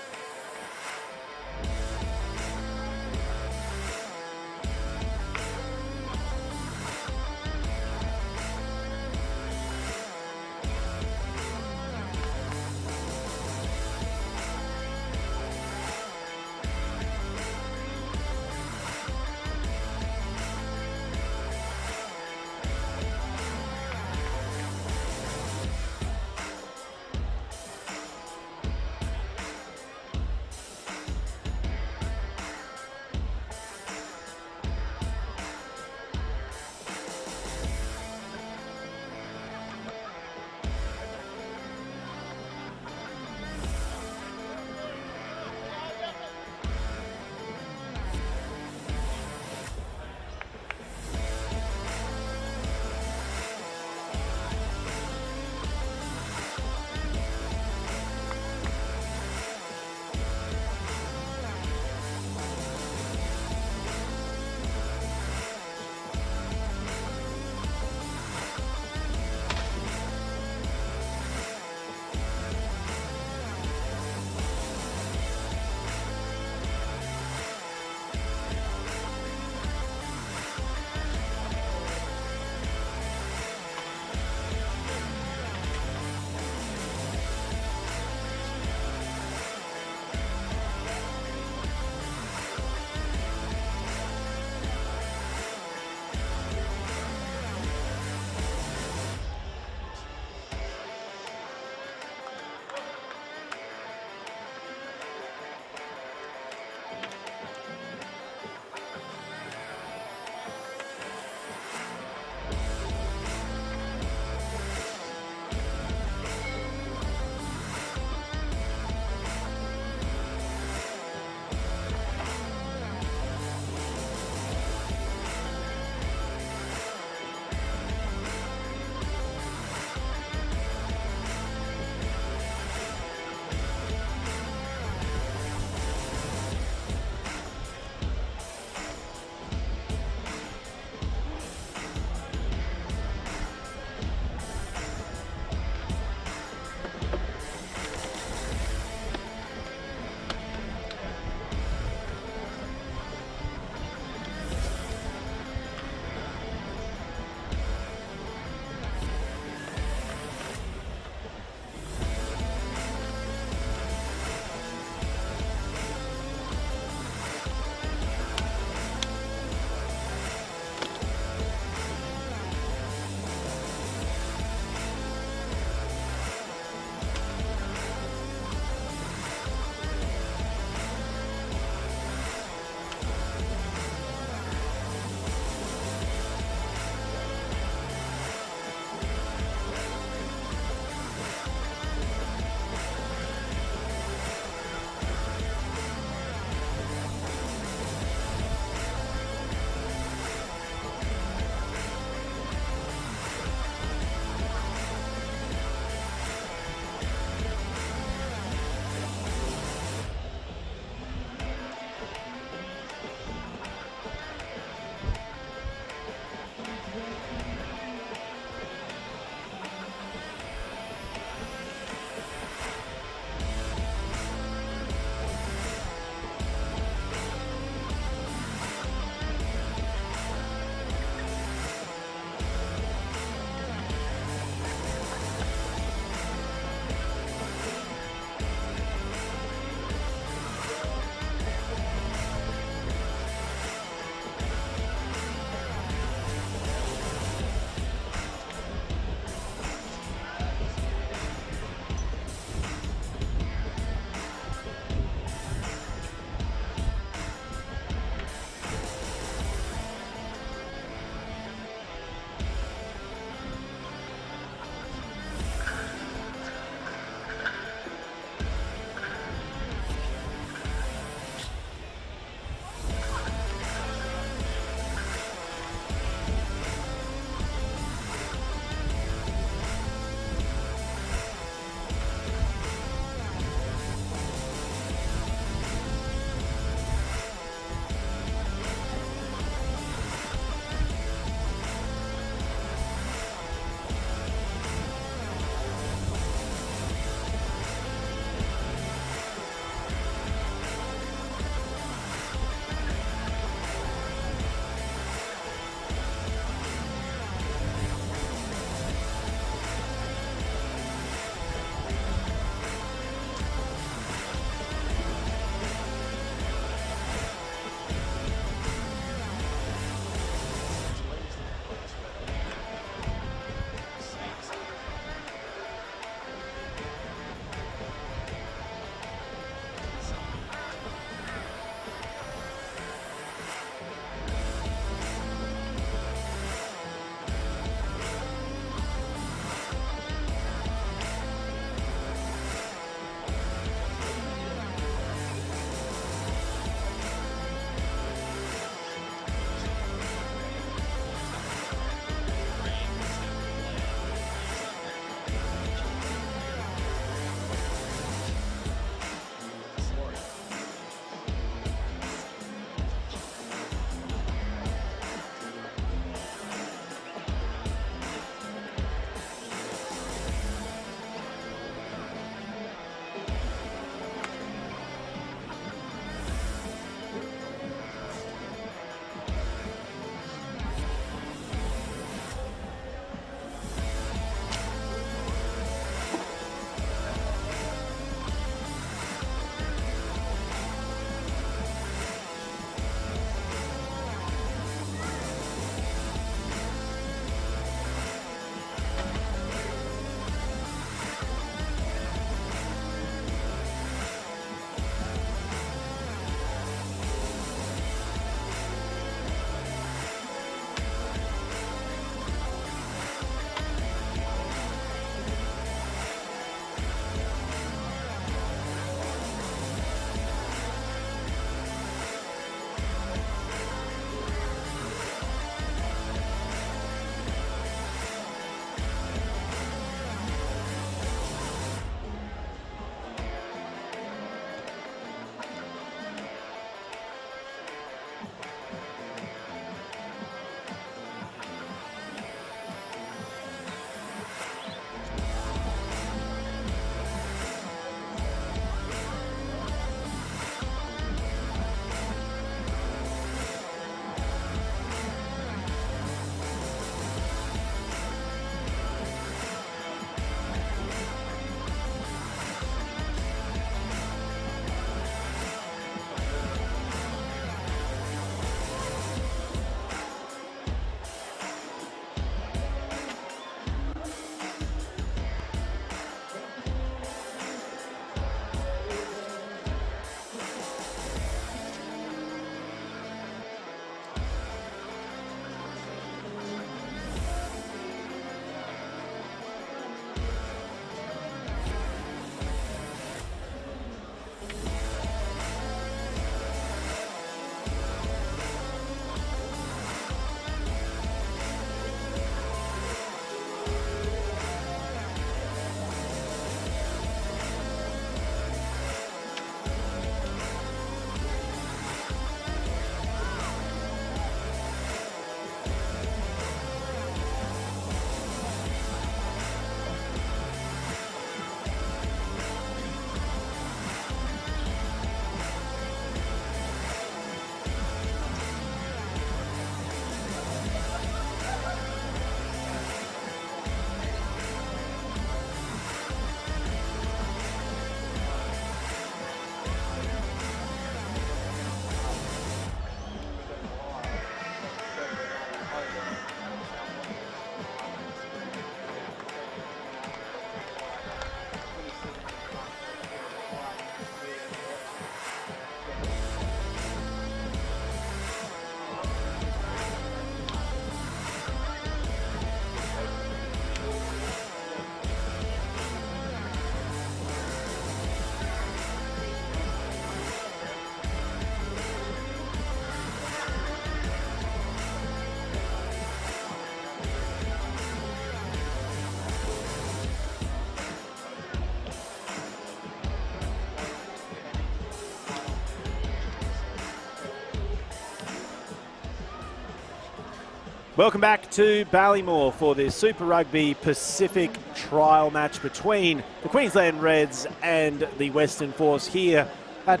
A: Welcome back to Ballymore for the Super Rugby Pacific trial match between the Queensland Reds and the Western Force here at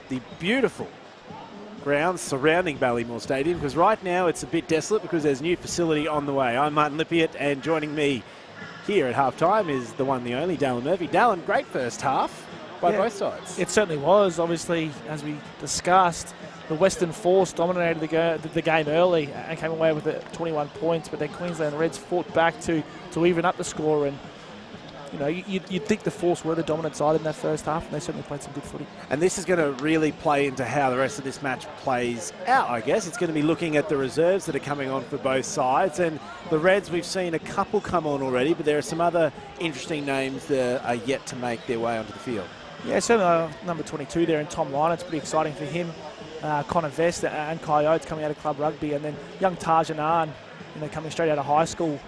A: the beautiful grounds surrounding Ballymore Stadium, because right now it's a bit desolate because there's a new facility on the way. I'm Martin Lippiatt, and joining me here at halftime is the one, the only, Dallin Murphy. Dallin, great first half by both sides.
B: It certainly was. Obviously, as we discussed, the Western Force dominated the game early and came away with 21 points, but then Queensland Reds fought back to even up the score. And you know, you'd think the Force were the dominant side in that first half, and they certainly played some good footy.
A: And this is going to really play into how the rest of this match plays out, I guess. It's going to be looking at the reserves that are coming on for both sides. And the Reds, we've seen a couple come on already, but there are some other interesting names that are yet to make their way onto the field.
B: Yeah, certainly number 22 there, and Tom Lyon. It's pretty exciting for him. Connor Vest and Kai Oates coming out of club rugby, and then young Taj Anand, coming straight out of high school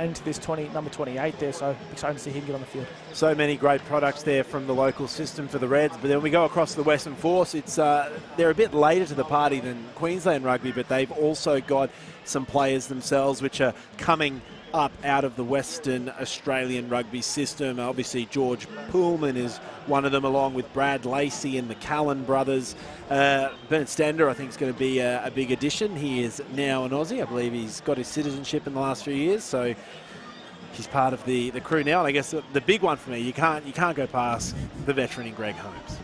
B: into this number 28 there. So exciting to see him get on the field. So
A: many great products there from the local system for the Reds. But then we go across the Western Force. It's they're a bit later to the party than Queensland Rugby, but they've also got some players themselves which are coming up out of the Western Australian rugby system. Obviously, George Poolman is one of them, along with Brad Lacey and the Callan brothers. Bernard Stander, I think, is going to be a big addition. He is now an Aussie. I believe he's got his citizenship in the last few years, so he's part of the crew now. And I guess the big one for me, you can't go past the veteran in Greg Holmes.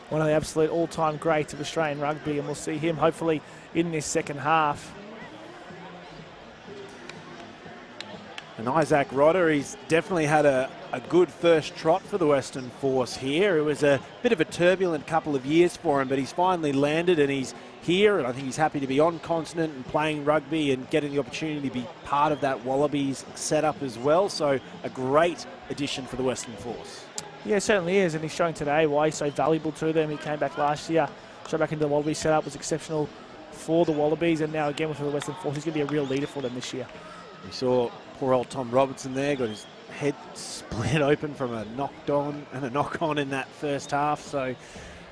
B: One of the absolute all-time greats of Australian rugby, and we'll see him hopefully in this second half.
A: And Isaac Rodder, he's definitely had a good first trot for the Western Force here. It was a bit of a turbulent couple of years for him, but he's finally landed and he's here, and I think he's happy to be on continent and playing rugby and getting the opportunity to be part of that Wallabies setup as well. So a great addition for the Western Force.
B: Yeah, it certainly is, and he's showing today why he's so valuable to them. He came back last year, showed back into the Wallabies setup, was exceptional for the Wallabies, and now again with the Western Force, he's going to be a real leader for them this year.
A: We saw poor old Tom Robertson there, got his head split open from a knock-on in that first half. So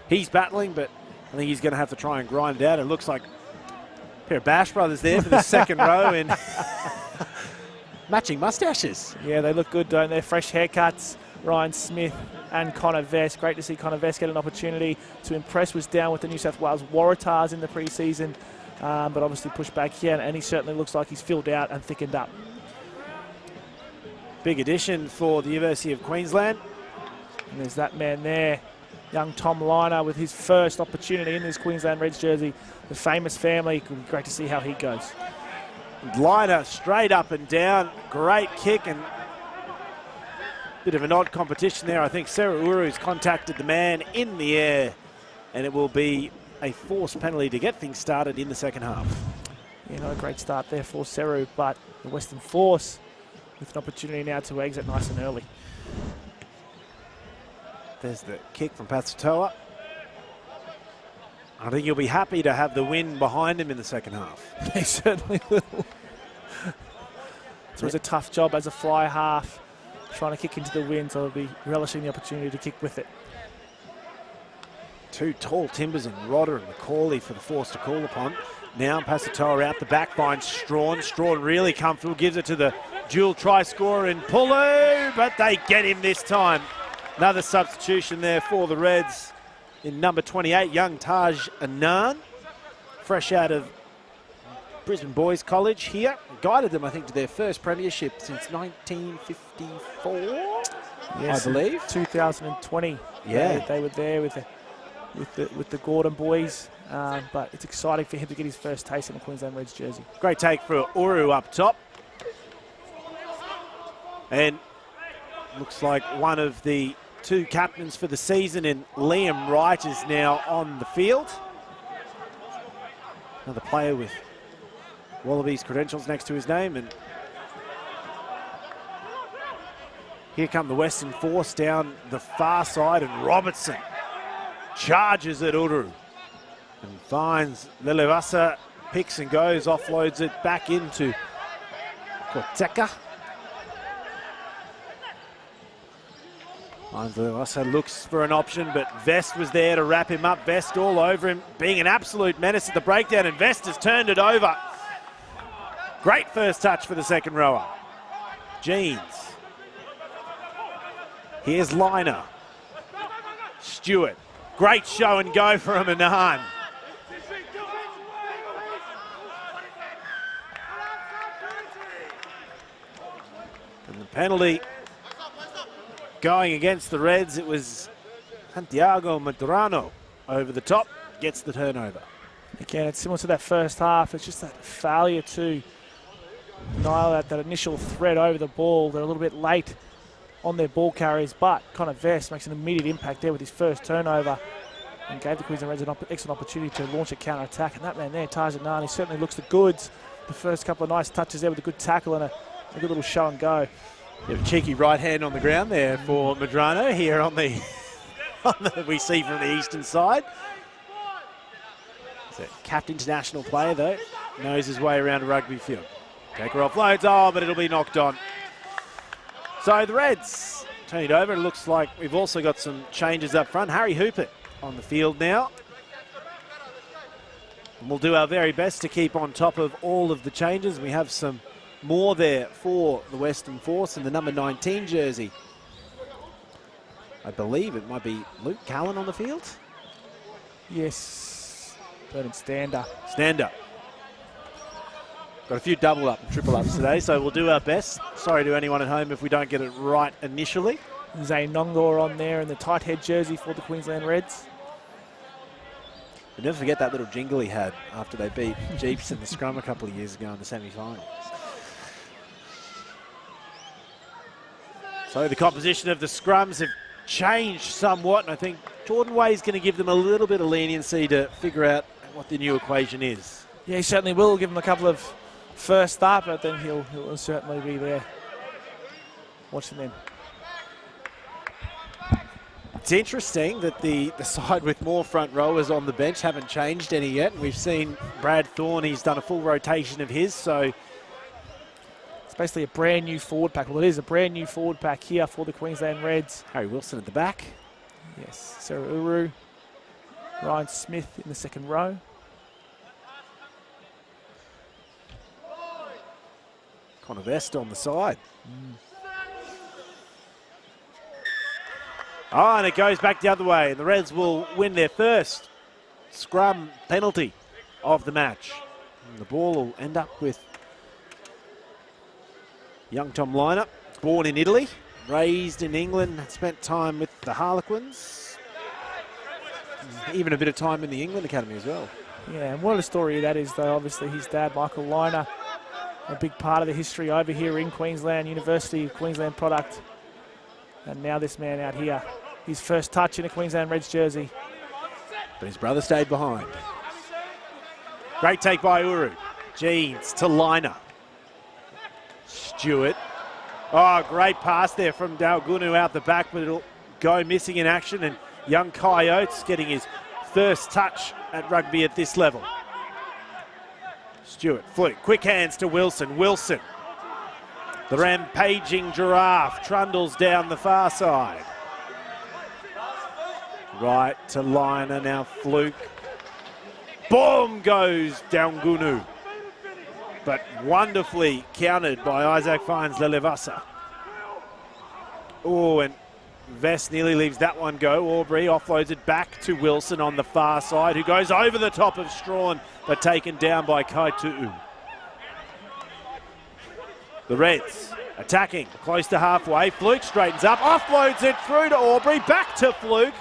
A: he's battling, but I think he's going to have to try and grind it out. It looks like a pair of Bash brothers there for the second row, and matching mustaches.
B: Yeah, they look good, don't they? Fresh haircuts, Ryan Smith and Connor Vest. Great to see Connor Vest get an opportunity to impress. Was down with the New South Wales Waratahs in the pre-season, but obviously pushed back here, and he certainly looks like he's filled out and thickened up.
A: Big addition for the University of Queensland.
B: And there's that man there, young Tom Lyon, with his first opportunity in this Queensland Reds jersey. The famous family. It would be great to see how he goes.
A: Lyon straight up and down. Great kick, and bit of an odd competition there. I think Sarah Uru's contacted the man in the air, and it will be a forced penalty to get things started in the second half.
B: Yeah, not a great start there for Seru, but the Western Force with an opportunity now to exit nice and early.
A: There's the kick from Patsatoa. I think you'll be happy to have the win behind him in the second half.
B: They certainly will. So it was a tough job as a fly half, trying to kick into the wind, so they'll be relishing the opportunity to kick with it.
A: Two tall timbers in Rodder and McCauley for the Force to call upon. Now Pasatoa out the back, finds Strawn. Strawn really comfortable, gives it to the dual try scorer in Pulu, but they get him this time. Another substitution there for the Reds in number 28, young Taj Anand, fresh out of Brisbane Boys College here. Guided them, I think, to their first premiership since 1954, yes, I believe.
B: 2020.
A: Yeah,
B: they were there with the Gordon boys, but it's exciting for him to get his first taste in a Queensland Reds jersey.
A: Great take for Uru up top. And looks like one of the two captains for the season in Liam Wright is now on the field. Another player with Wallabies credentials next to his name. And here come the Western Force down the far side, and Robertson charges at Uru and finds Lelevasa, picks and goes, offloads it back into Koteka. Lelevasa looks for an option, but Vest was there to wrap him up. Vest all over him, being an absolute menace at the breakdown, and Vest has turned it over. Great first touch for the second rower. Jeans. Here's Liner. Stewart. Great show and go for a Manan. And the penalty going against the Reds, it was Santiago Medrano over the top, gets the turnover.
B: Again, it's similar to that first half. It's just that failure to annihilate that initial threat over the ball. They're a little bit late on their ball carries, but Connor Vest makes an immediate impact there with his first turnover and gave the Queensland Reds an excellent opportunity to launch a counter-attack. And that man there, Tarzan Nani, certainly looks the goods. The first couple of nice touches there with a good tackle and a good little show and go.
A: You have a cheeky right hand on the ground there for Medrano here on the, we see from the eastern side. He's a capped international player though, knows his way around a rugby field. Taker offloads, oh, but it'll be knocked on. So the Reds turn it over. It looks like we've also got some changes up front. Harry Hooper on the field now. And we'll do our very best to keep on top of all of the changes. We have some more there for the Western Force in the number 19 jersey. I believe it might be Luke Callan on the field.
B: Yes, Vernon Stander.
A: Stander. Got a few double up and triple ups today, so we'll do our best. Sorry to anyone at home if we don't get it right initially.
B: Zane Nongor on there in the tight head jersey for the Queensland Reds.
A: We'll never forget that little jingle he had after they beat Jeeps in the scrum a couple of years ago in the semi-finals. So the composition of the scrums have changed somewhat, and I think Jordan Way's going to give them a little bit of leniency to figure out what the new equation is.
B: Yeah, he certainly will give them a couple of first start, but then he'll certainly be there. Watch them in.
A: It's interesting that the side with more front rowers on the bench haven't changed any yet. We've seen Brad Thorne, he's done a full rotation of his, so
B: it's basically a brand new forward pack. Well, it is a brand new forward pack here for the Queensland Reds.
A: Harry Wilson at the back.
B: Yes, Sarah Uru, Ryan Smith in the second row.
A: Connor Vest on the side. Oh, and it goes back the other way. And the Reds will win their first scrum penalty of the match. And the ball will end up with young Tom Liner, born in Italy, raised in England, spent time with the Harlequins. Even a bit of time in the England Academy as well.
B: Yeah, and what a story that is, though. Obviously, his dad, Michael Liner, a big part of the history over here in Queensland, University of Queensland product. And now this man out here, his first touch in a Queensland Reds jersey.
A: But his brother stayed behind. Great take by Uru. Jeans to Liner. Stewart. Oh, great pass there from Dalgunu out the back, but it'll go missing in action. And young Coyotes getting his first touch at rugby at this level. Stewart, fluke, quick hands to Wilson. Wilson, the rampaging giraffe, trundles down the far side. Right to Liner, now fluke. Boom goes Dalgunu. But wonderfully countered by Isaac Fines Lelevasa. Oh, and Vest nearly leaves that one go. Aubrey offloads it back to Wilson on the far side, who goes over the top of Strawn, but taken down by Kaitu'u. The Reds attacking close to halfway. Fluke straightens up, offloads it through to Aubrey, back to Fluke.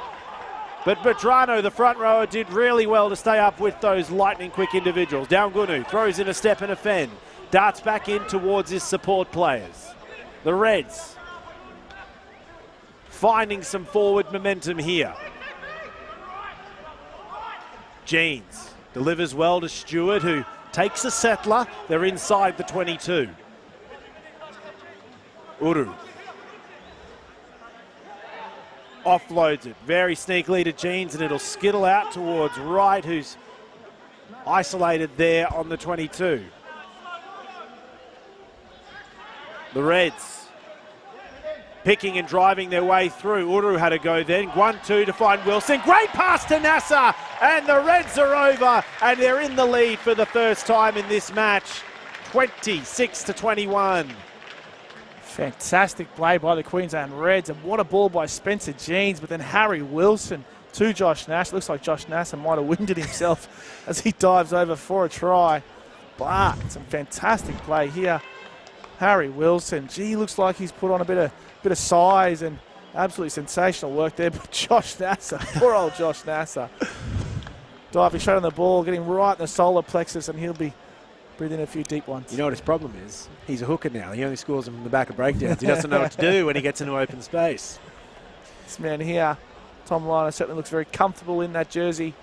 A: But Medrano, the front rower, did really well to stay up with those lightning-quick individuals. Dalgunu throws in a step and a fend. Darts back in towards his support players. The Reds finding some forward momentum here. Jeans delivers well to Stewart, who takes a settler. They're inside the 22. Uru offloads it very sneakily to Jeans, and it'll skittle out towards Wright, who's isolated there on the 22. The Reds picking and driving their way through. Uru had a go then. 1-2 to find Wilson. Great pass to Nasser, and the Reds are over, and they're in the lead for the first time in this match. 26-21.
B: Fantastic play by the Queensland Reds, and what a ball by Spencer Jeans, but then Harry Wilson to Josh Nash. Looks like Josh Nash might have winded himself as he dives over for a try, but some fantastic play here. Harry Wilson, gee, looks like he's put on a bit of size, and absolutely sensational work there. But Josh Nasser, poor old Josh Nasser, diving straight on the ball, getting right in the solar plexus, and he'll be breathing a few deep ones.
A: You know what his problem is? He's a hooker now. He only scores them from the back of breakdowns. He doesn't know what to do when he gets into open space.
B: This man here, Tom Liner, certainly looks very comfortable in that jersey.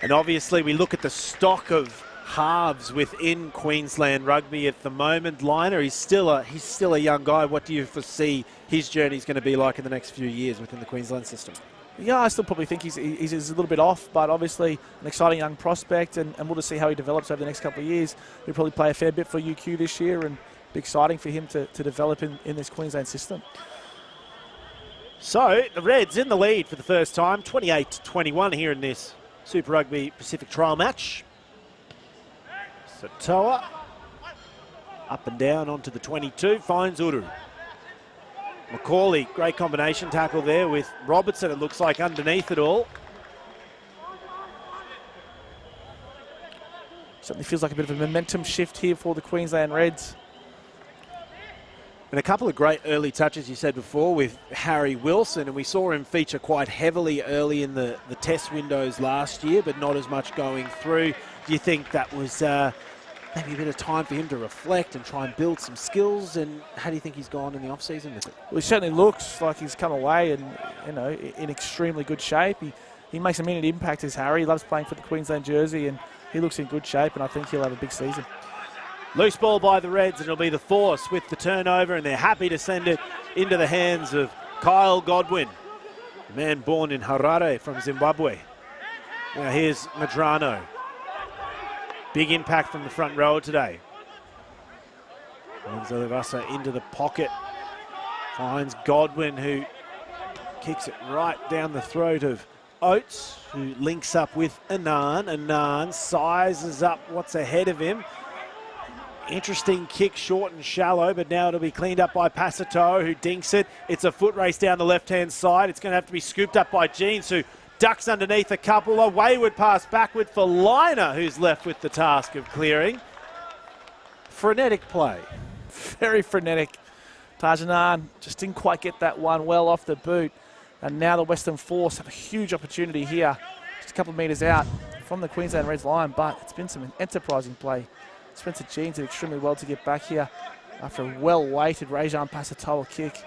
A: And obviously we look at the stock of halves within Queensland Rugby at the moment. Liner, he's still a young guy. What do you foresee his journey is going to be like in the next few years within the Queensland system?
B: Yeah, I still probably think he's a little bit off, but obviously an exciting young prospect, and we'll just see how he develops over the next couple of years. He'll probably play a fair bit for UQ this year, and be exciting for him to develop in this Queensland system. So the Reds in the lead for the first time, 28-21 here in this Super Rugby Pacific trial match. Satoa up and down onto the 22, finds Uru. Macaulay, great combination tackle there with Robertson, it looks like, underneath it all. Certainly feels like a bit of a momentum shift here for the Queensland Reds. And a couple of great early touches, you said before, with Harry Wilson, and we saw him feature quite heavily early in the test windows last year, but not as much going through. Do you think that was maybe a bit of time for him to reflect and try and build some skills? And how do you think he's gone in the off-season with it? Well, he certainly looks like he's come away and, you know, in extremely good shape. He makes a immediate impact as Harry. He loves playing for the Queensland jersey, and he looks in good shape, and I think he'll have a big season. Loose ball by the Reds, and it'll be the Force with the turnover, and they're happy to send it into the hands of Kyle Godwin, the man born in Harare from Zimbabwe. Now here's Madrano. Big impact from the front row today. Olivasa into the pocket. Finds Godwin, who kicks it right down the throat of Oates, who links up with Anand. Anand sizes up what's ahead of him. Interesting kick, short and shallow, but now it'll be cleaned up by Pasatoa, who dinks it. It's a foot race down the left-hand side. It's going to have to be scooped up by Jeans, who ducks underneath a couple. A wayward pass backward for Liner, who's left with the task of clearing. Frenetic play. Very frenetic. Tajanan just didn't quite get that one well off the boot. And now the Western Force have a huge opportunity here, just a couple of metres out from the Queensland Reds line, but it's been some enterprising play. Spencer Jeans did extremely well to get back here after a well-weighted Rajan Pasatoa kick.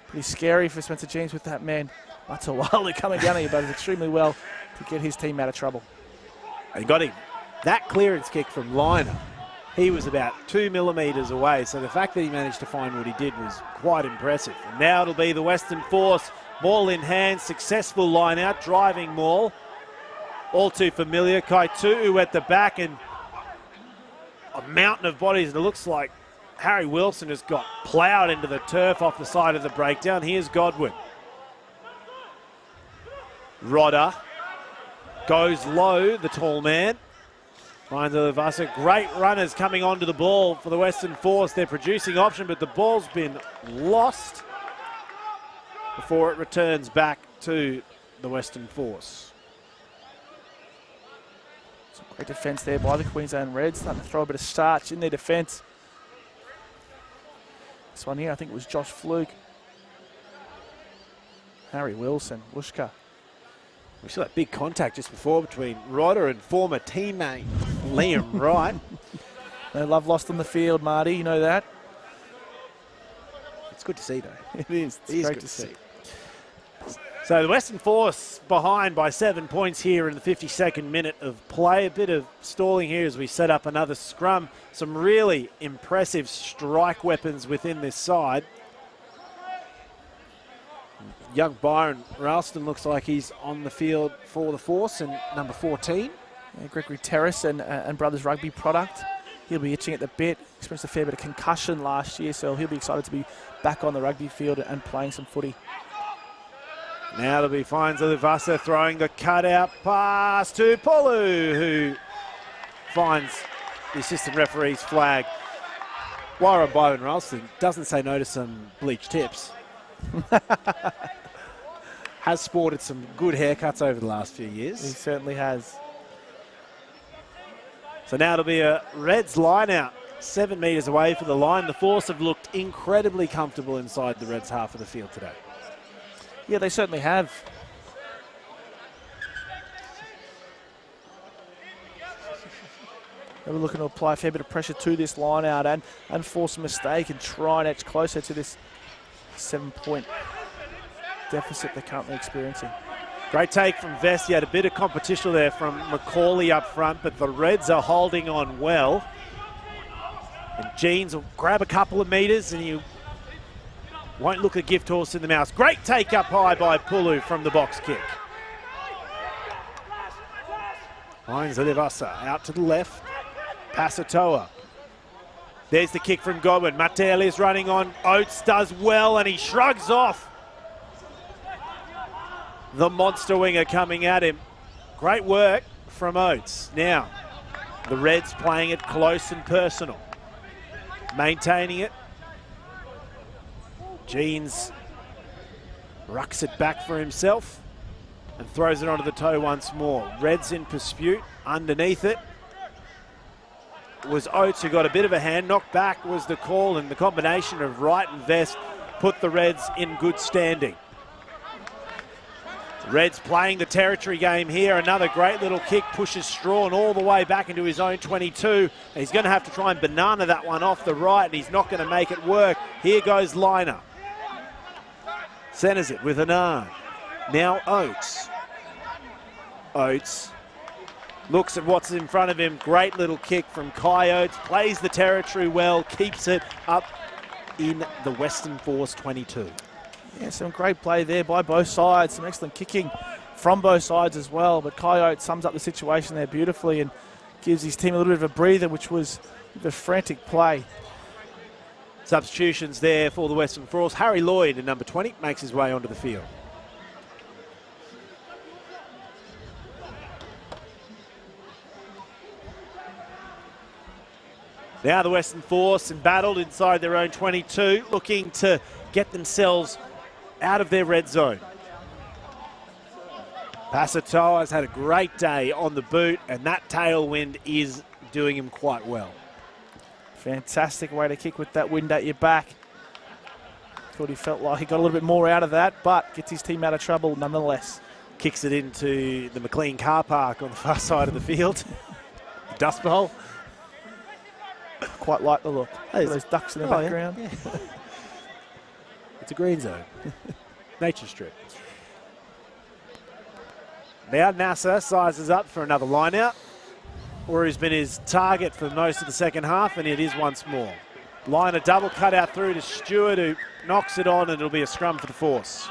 B: Pretty scary for Spencer Jeans with that man. That's a while they're coming down here, but it's extremely well to get his team out of trouble. He got him. That clearance kick from Liner, he was about 2 millimetres away, so the fact that he managed to find what he did was quite impressive. And now it'll be the Western Force, ball in hand, successful line out, driving maul. All too familiar. Kaitu'u at the back, and a mountain of bodies, and it looks like Harry Wilson has got ploughed into the turf off the side of the breakdown. Here's Godwin. Rodder goes low, the tall man. Finds Olivasa. Great runners coming onto the ball for the Western Force. They're producing option, but the ball's been lost before it returns back to the Western Force. Some great defence there by the Queensland Reds, starting to throw a bit of starch in their defence. This one here, I think it was Josh Fluke. Harry Wilson, Wushka. We saw that big contact just before between Rodder and former teammate Liam Wright. No love lost on the field, Marty, you know that. It's good to see, though. It is. It's great to see. So the Western Force behind by 7 points here in the 52nd minute of play. A bit of stalling here as we set up another scrum. Some really impressive strike weapons within this side. Young Byron Ralston looks like he's on the field for the Force, and number 14. Yeah, Gregory Terrace and Brothers Rugby product. He'll be itching at the bit. Experienced a fair bit of concussion last year, so he'll be excited to be back on the rugby field and playing some footy. Now it'll be Fines Olivasa throwing the cutout pass to Polu, who finds
A: the assistant referee's flag. Wyron Byron Ralston doesn't say no to some bleached tips. Has sported some good haircuts over the last few years.
B: He certainly has.
A: So now it'll be a Reds line out, 7 metres away for the line. The Force have looked incredibly comfortable inside the Reds half of the field today.
B: Yeah, they certainly have. They were looking to apply a fair bit of pressure to this line out and force a mistake and try and edge closer to this 7-point deficit they're currently experiencing.
A: Great take from Vest. He had a bit of competition there from Macaulay up front, but the Reds are holding on well. And Jeans will grab a couple of metres and he won't look a gift horse in the mouth. Great take up high by Pulu from the box kick. Hines Olivasa out to the left. Pasatoa. There's the kick from Godwin. Mattel is running on. Oates does well and he shrugs off the monster winger coming at him. Great work from Oates. Now, the Reds playing it close and personal. Maintaining it. Jeans rucks it back for himself and throws it onto the toe once more. Reds in pursuit. Underneath it was Oates, who got a bit of a hand. Knocked back was the call, and the combination of Wright and Vest put the Reds in good standing. Reds playing the territory game here. Another great little kick, pushes Strawn all the way back into his own 22. He's going to have to try and banana that one off the right, and he's not going to make it work. Here goes Liner. Centers it with an arm. Now Oates. Oates looks at what's in front of him. Great little kick from Coyotes. Plays the territory well, keeps it up in the Western Force 22.
B: Yeah, some great play there by both sides. Some excellent kicking from both sides as well. But Coyote sums up the situation there beautifully and gives his team a little bit of a breather, which was the frantic play.
A: Substitutions there for the Western Force. Harry Lloyd in number 20 makes his way onto the field. Now the Western Force embattled inside their own 22, looking to get themselves out of their red zone. Pasatoa has had a great day on the boot, and that tailwind is doing him quite well.
B: Fantastic way to kick with that wind at your back. Thought he felt like he got a little bit more out of that, but gets his team out of trouble nonetheless.
A: Kicks it into the McLean car park on the far side of the field. Dust bowl.
B: Quite like the look. Hey, those ducks in the background.
A: Yeah. It's a green zone. Nature strip. Now Nasser sizes up for another line out, or has been his target for most of the second half, and it is once more. Line a double cut out through to Stewart, who knocks it on, and it'll be a scrum for the Force.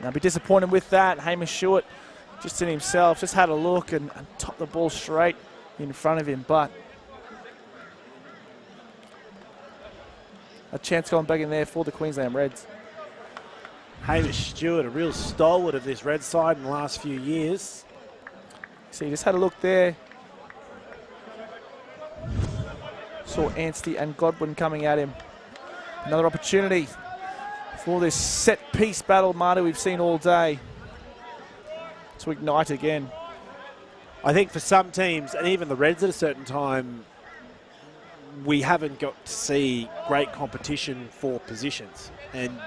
B: Now be disappointed with that. Hamish Stewart just in himself, just had a look and topped the ball straight in front of him, but a chance going back in there for the Queensland Reds.
A: Hamish Stewart, a real stalwart of this Red side in the last few years.
B: So he just had a look there. Saw Anstey and Godwin coming at him. Another opportunity for this set-piece battle, Mitre, we've seen all day to ignite again.
A: I think for some teams, and even the Reds at a certain time, we haven't got to see great competition for positions. And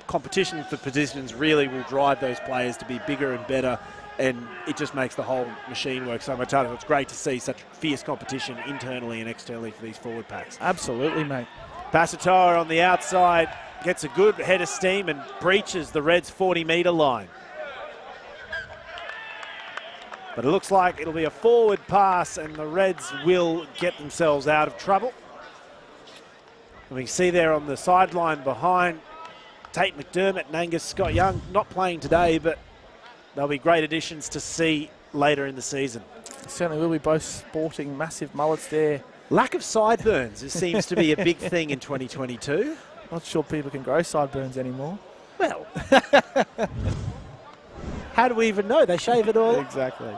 A: competition for positions really will drive those players to be bigger and better, and it just makes the whole machine work so much harder. It's great to see such fierce competition internally and externally for these forward packs.
B: Absolutely, mate.
A: Pasatoa on the outside gets a good head of steam and breaches the Reds' 40-metre line. But it looks like it'll be a forward pass, and the Reds will get themselves out of trouble. And we can see there on the sideline behind, Tate McDermott and Angus Scott Young not playing today, but they'll be great additions to see later in the season.
B: Certainly will be, both sporting massive mullets there.
A: Lack of sideburns seems to be a big thing in 2022.
B: Not sure people can grow sideburns anymore.
A: Well, how do we even know? They shave it all.
B: Exactly.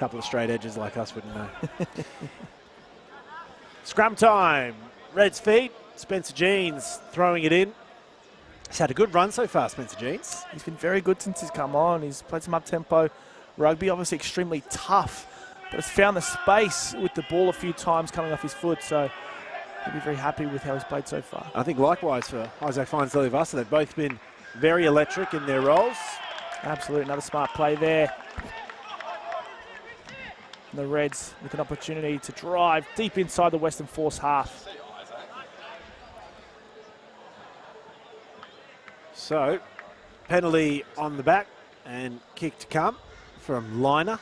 A: couple of straight edges like us wouldn't know. Scrum time. Reds feet. Spencer Jeans throwing it in. He's had a good run so far, Spencer Jeans.
B: He's been very good since he's come on. He's played some up-tempo rugby, obviously extremely tough, but has found the space with the ball a few times coming off his foot, so he'll be very happy with how he's played so far.
A: I think likewise for Isaac Fines-Lelivasa. They've both been very electric in their roles.
B: Absolutely, another smart play there. And the Reds with an opportunity to drive deep inside the Western Force half.
A: So, penalty on the back and kick to come from Liner.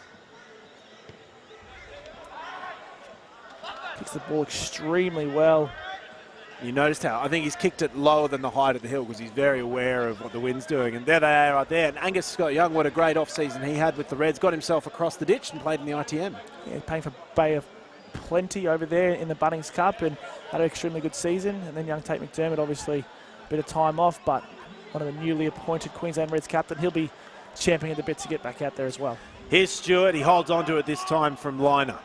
B: Kicks the ball extremely well.
A: You noticed how I think he's kicked it lower than the height of the hill because he's very aware of what the wind's doing. And there they are right there. And Angus Scott-Young, what a great off-season he had with the Reds. Got himself across the ditch and played in the ITM. Yeah,
B: playing for Bay of Plenty over there in the Bunnings Cup and had an extremely good season. And then young Tate McDermott, obviously a bit of time off, but one of the newly appointed Queensland Reds captain. He'll be champing at the bit to get back out there as well.
A: Here's Stewart. He holds on to it this time from Liner.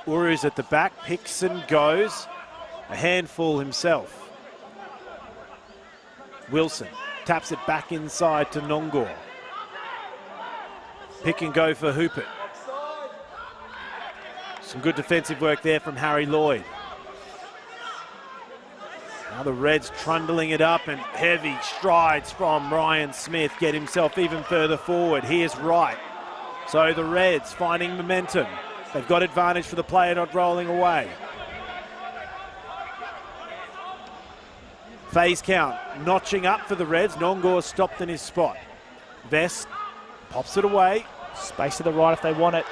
A: Uru's at the back. Picks and goes. A handful himself. Wilson taps it back inside to Nongor. Pick and go for Hooper. Some good defensive work there from Harry Lloyd. Now the Reds trundling it up and heavy strides from Ryan Smith. Get himself even further forward. Here's Wright. So the Reds finding momentum. They've got advantage for the player not rolling away. Phase count notching up for the Reds. Nongor stopped in his spot. Vest pops it away.
B: Space to the right if they want it.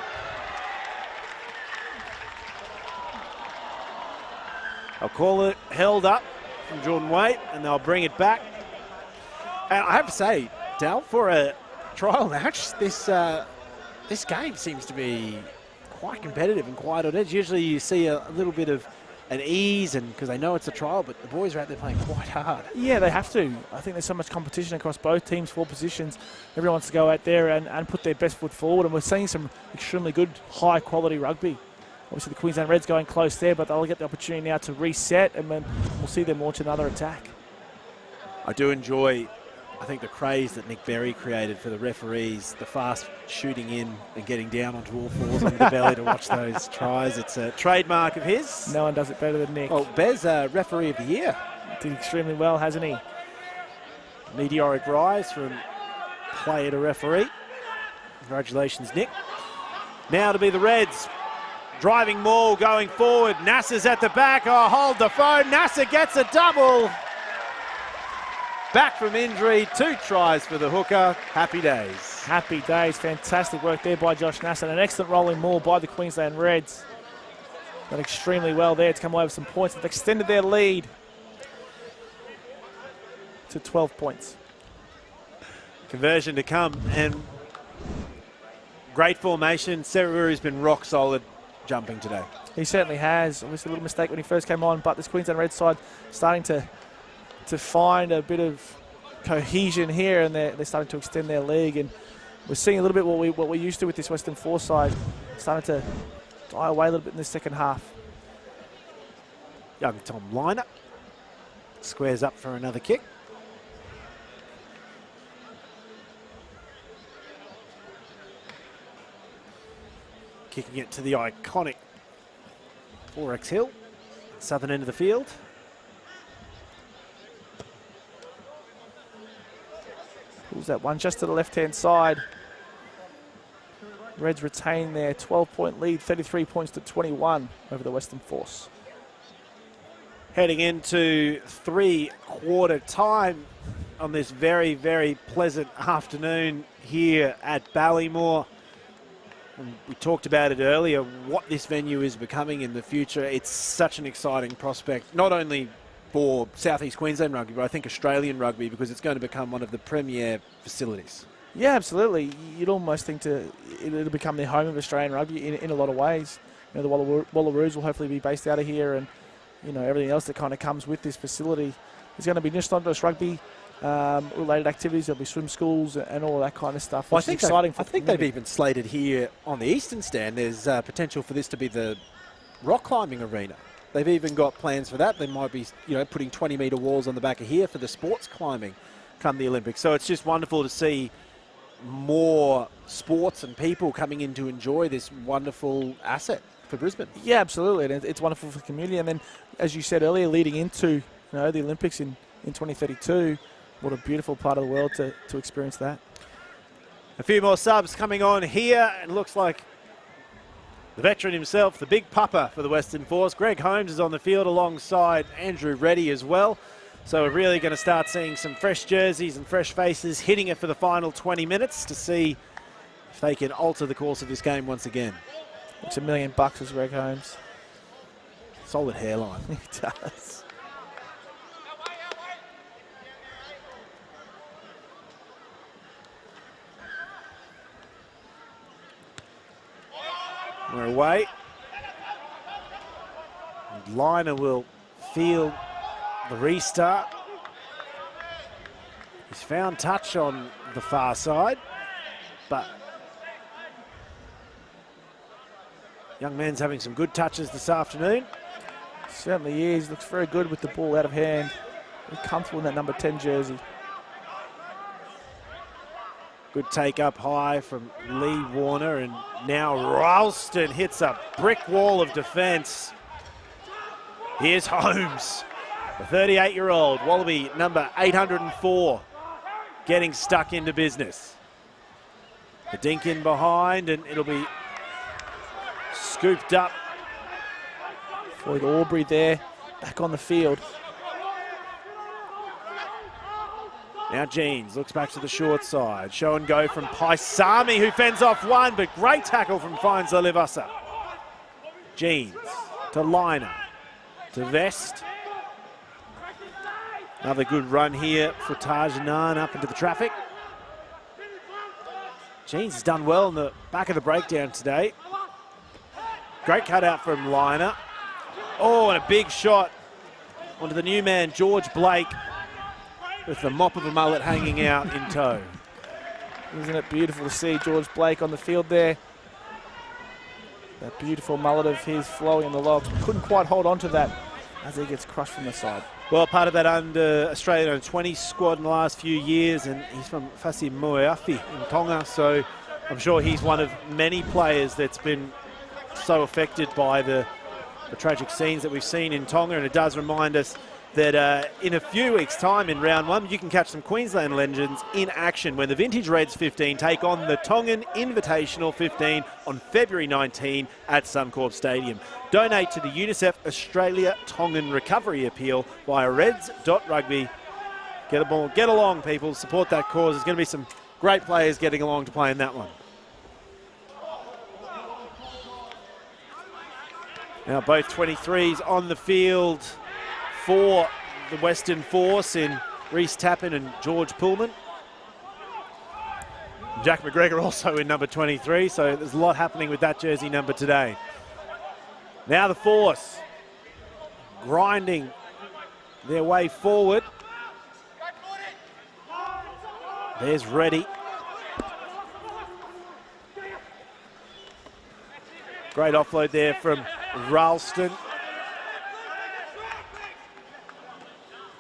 A: I'll call it held up from Jordan Waite and they'll bring it back. And I have to say, Dal, for a trial match, this game seems to be quite competitive and quite on edge. Usually you see a little bit of an ease, and because they know it's a trial, but the boys are out there playing quite hard.
B: Yeah, they have to. I think there's so much competition across both teams, 4 positions. Everyone wants to go out there and put their best foot forward, and we're seeing some extremely good, high-quality rugby. Obviously, the Queensland Reds going close there, but they'll get the opportunity now to reset, and then we'll see them launch another attack.
A: I do enjoy, I think, the craze that Nick Berry created for the referees, the fast shooting in and getting down onto all fours on the belly to watch those tries. It's a trademark of his.
B: No one does it better than Nick.
A: Well, Bez, referee of the year.
B: Did extremely well, hasn't he?
A: Meteoric rise from player to referee. Congratulations, Nick. Now to be the Reds. Driving maul going forward. Nasser's at the back. Oh, hold the phone. Nasser gets a double. Back from injury, 2 tries for the hooker. Happy days.
B: Happy days. Fantastic work there by Josh Nasser. An excellent rolling maul by the Queensland Reds. Done extremely well there to come away with some points. They've extended their lead to 12 points.
A: Conversion to come, and great formation. Seruru's been rock solid jumping today.
B: He certainly has. Obviously a little mistake when he first came on, but this Queensland Reds side starting to find a bit of cohesion here, and they're starting to extend their league, and we're seeing a little bit what we're used to with this Western Force side, starting to die away a little bit in the second half.
A: Young Tom Liner squares up for another kick. Kicking it to the iconic 4X Hill, southern end of the field.
B: Pulls that one just to the left-hand side. Reds retain their 12-point lead, 33 points to 21 over the Western Force.
A: Heading into 3/4 time on this very, very pleasant afternoon here at Ballymore. And we talked about it earlier, what this venue is becoming in the future. It's such an exciting prospect, not only for Southeast Queensland rugby, but I think Australian rugby, because it's going to become one of the premier facilities.
B: Yeah, absolutely. You'd almost think it'll become the home of Australian rugby in a lot of ways. You know, the Wallaroos will hopefully be based out of here, and you know everything else that kind of comes with this facility is going to be not just rugby, related activities. There'll be swim schools and all that kind of stuff,
A: Well,
B: which is exciting for
A: I think they've even slated here on the eastern stand, there's potential for this to be the rock climbing arena. They've even got plans for that. They might be, putting 20-metre walls on the back of here for the sports climbing come the Olympics. So it's just wonderful to see more sports and people coming in to enjoy this wonderful asset for Brisbane.
B: Yeah, absolutely. And it's wonderful for the community. And then, as you said earlier, leading into the Olympics in 2032, what a beautiful part of the world to experience that.
A: A few more subs coming on here. It looks like the veteran himself, the big pupper for the Western Force, Greg Holmes, is on the field alongside Andrew Reddy as well. So we're really going to start seeing some fresh jerseys and fresh faces hitting it for the final 20 minutes to see if they can alter the course of this game once again.
B: It's $1 million as Greg Holmes.
A: Solid hairline.
B: He does.
A: We're away. And Liner will field the restart. He's found touch on the far side, but young man's having some good touches this afternoon.
B: Certainly is. Looks very good with the ball out of hand. Very comfortable in that number 10 jersey.
A: Good take up high from Lee Warner, and now Ralston hits a brick wall of defence. Here's Holmes, the 38-year-old Wallaby number 804, getting stuck into business. The dink in behind, and it'll be scooped up.
B: Floyd Aubrey there, back on the field.
A: Now Jeans looks back to the short side. Show and go from Paisami, who fends off one, but great tackle from Fines Olivasa. Jeans to Liner to Vest. Another good run here for Tajanan up into the traffic. Jeans has done well in the back of the breakdown today. Great cutout from Liner. Oh, and a big shot onto the new man, George Blake, with the mop of a mullet hanging out in tow.
B: Isn't it beautiful to see George Blake on the field there? That beautiful mullet of his flowing in the logs. Couldn't quite hold on to that as he gets crushed from the side.
A: Well, part of that Australian under-20 squad in the last few years, and he's from Fasi Mueafi in Tonga, so I'm sure he's one of many players that's been so affected by the tragic scenes that we've seen in Tonga, and it does remind us that in a few weeks' time in round one, you can catch some Queensland legends in action when the Vintage Reds 15 take on the Tongan Invitational 15 on February 19 at Suncorp Stadium. Donate to the UNICEF Australia Tongan Recovery Appeal via reds.rugby. Get along, people. Support that cause. There's going to be some great players getting along to play in that one. Now both 23s on the field for the Western Force in Reece Tappan and George Pullman. Jack McGregor also in number 23, so there's a lot happening with that jersey number today. Now the Force grinding their way forward. There's Reddy. Great offload there from Ralston.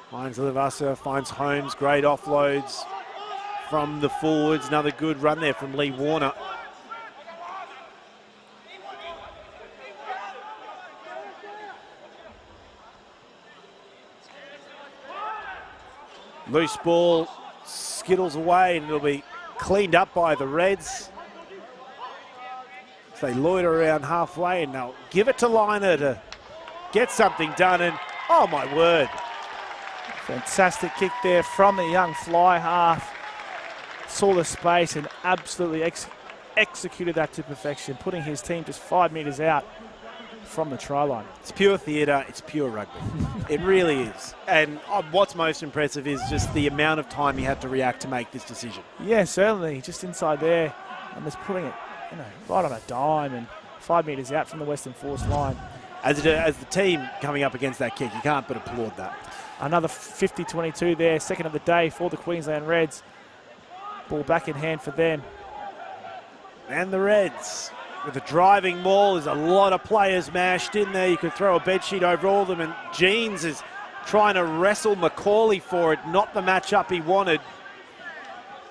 A: Finds Olivasa, finds Holmes, great offloads from the forwards. Another good run there from Lee Warner. Loose ball skittles away, and it'll be cleaned up by the Reds. So they loiter around halfway, and they'll give it to Liner to get something done, and oh my word.
B: Fantastic kick there from the young fly half. Saw the space and absolutely executed that to perfection, putting his team just 5 metres out from the try line.
A: It's pure theatre, it's pure rugby. It really is. And what's most impressive is just the amount of time he had to react to make this decision.
B: Yeah, certainly. Just inside there and just putting it right on a dime and 5 metres out from the Western Force line.
A: As the team coming up against that kick, you can't but applaud that.
B: Another 50-22 there, second of the day for the Queensland Reds. Ball back in hand for them.
A: And the Reds with a driving maul. There's a lot of players mashed in there. You could throw a bedsheet over all of them, and Jeans is trying to wrestle Macaulay for it. Not the matchup he wanted.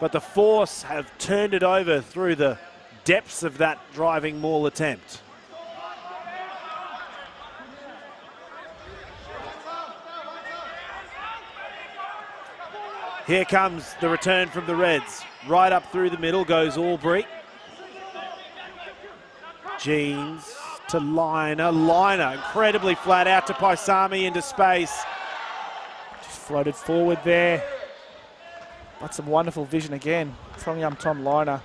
A: But the Force have turned it over through the depths of that driving maul attempt. Here comes the return from the Reds. Right up through the middle goes Albury. Jeans to Liner. Liner incredibly flat out to Paisami into space.
B: Just floated forward there. But some wonderful vision again from young Tom Liner.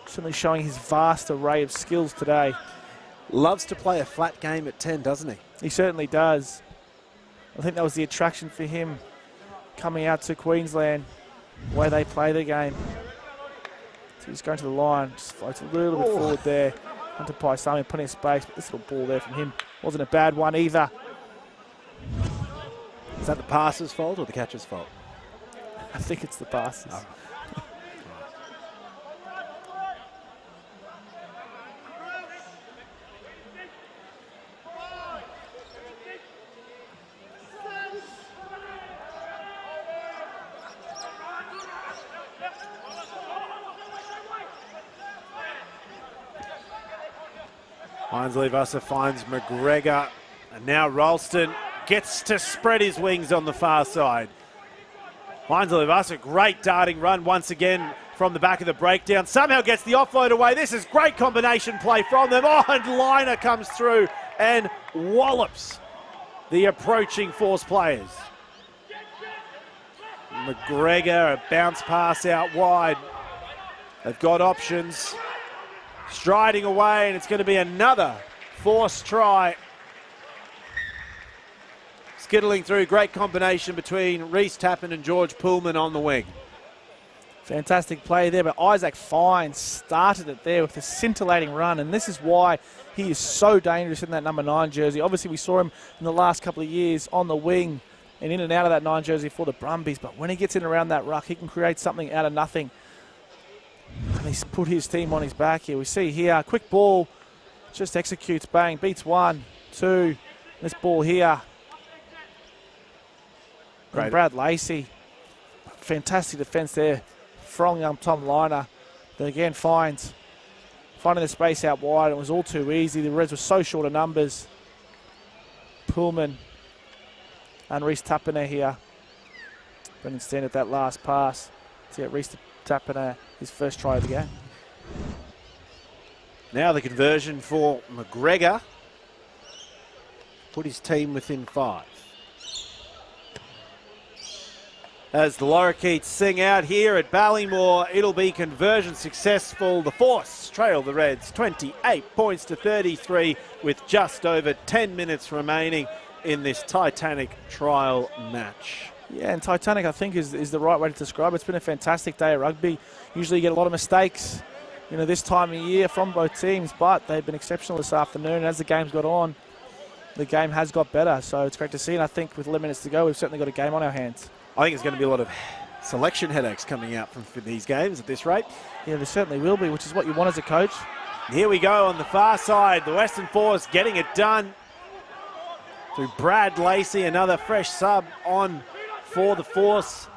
B: Certainly showing his vast array of skills today.
A: Loves to play a flat game at 10, doesn't he?
B: He certainly does. I think that was the attraction for him coming out to Queensland, the way they play the game. So he's going to the line, just floats a little bit forward there. Onto Paisami, plenty of space, but this little ball there from him wasn't a bad one either.
A: Is that the passer's fault or the catcher's fault?
B: I think it's the passes.
A: Oh. Heinz-Levasseur finds McGregor, and now Ralston gets to spread his wings on the far side. Heinz-Levasseur, great darting run once again from the back of the breakdown. Somehow gets the offload away. This is great combination play from them. Oh, and Liner comes through and wallops the approaching Force players. McGregor, a bounce pass out wide. They've got options. Striding away, and it's going to be another Force try. Skittling through, great combination between Reece Tappan and George Pullman on the wing.
B: Fantastic play there, but Isaac Fine started it there with a scintillating run, and this is why he is so dangerous in that number 9 jersey. Obviously, we saw him in the last couple of years on the wing and in and out of that 9 jersey for the Brumbies, but when he gets in around that ruck, he can create something out of nothing. And he's put his team on his back here. We see here, quick ball, just executes, bang, beats 1, 2. This ball here. And Brad Lacey, fantastic defence there from Tom Liner. But again, finding the space out wide. It was all too easy. The Reds were so short of numbers. Pullman and Reece Tappan here. Brendan Steen at that last pass to get Reece Tappan his first try of the game.
A: Now the conversion for McGregor. Put his team within 5. As the Lorikeets sing out here at Ballymore, it'll be conversion successful. The Force trail the Reds 28 points to 33 with just over 10 minutes remaining in this Titanic trial match.
B: Yeah, and Titanic, I think, is the right way to describe it. It's been a fantastic day of rugby. Usually you get a lot of mistakes, this time of year from both teams, but they've been exceptional this afternoon. And as the game's got on, the game has got better. So it's great to see, and I think with 11 minutes to go, we've certainly got a game on our hands.
A: I think there's going to be a lot of selection headaches coming out from these games at this rate.
B: Yeah, there certainly will be, which is what you want as a coach.
A: Here we go on the far side. The Western Force getting it done through Brad Lacey, another fresh sub on for the Force.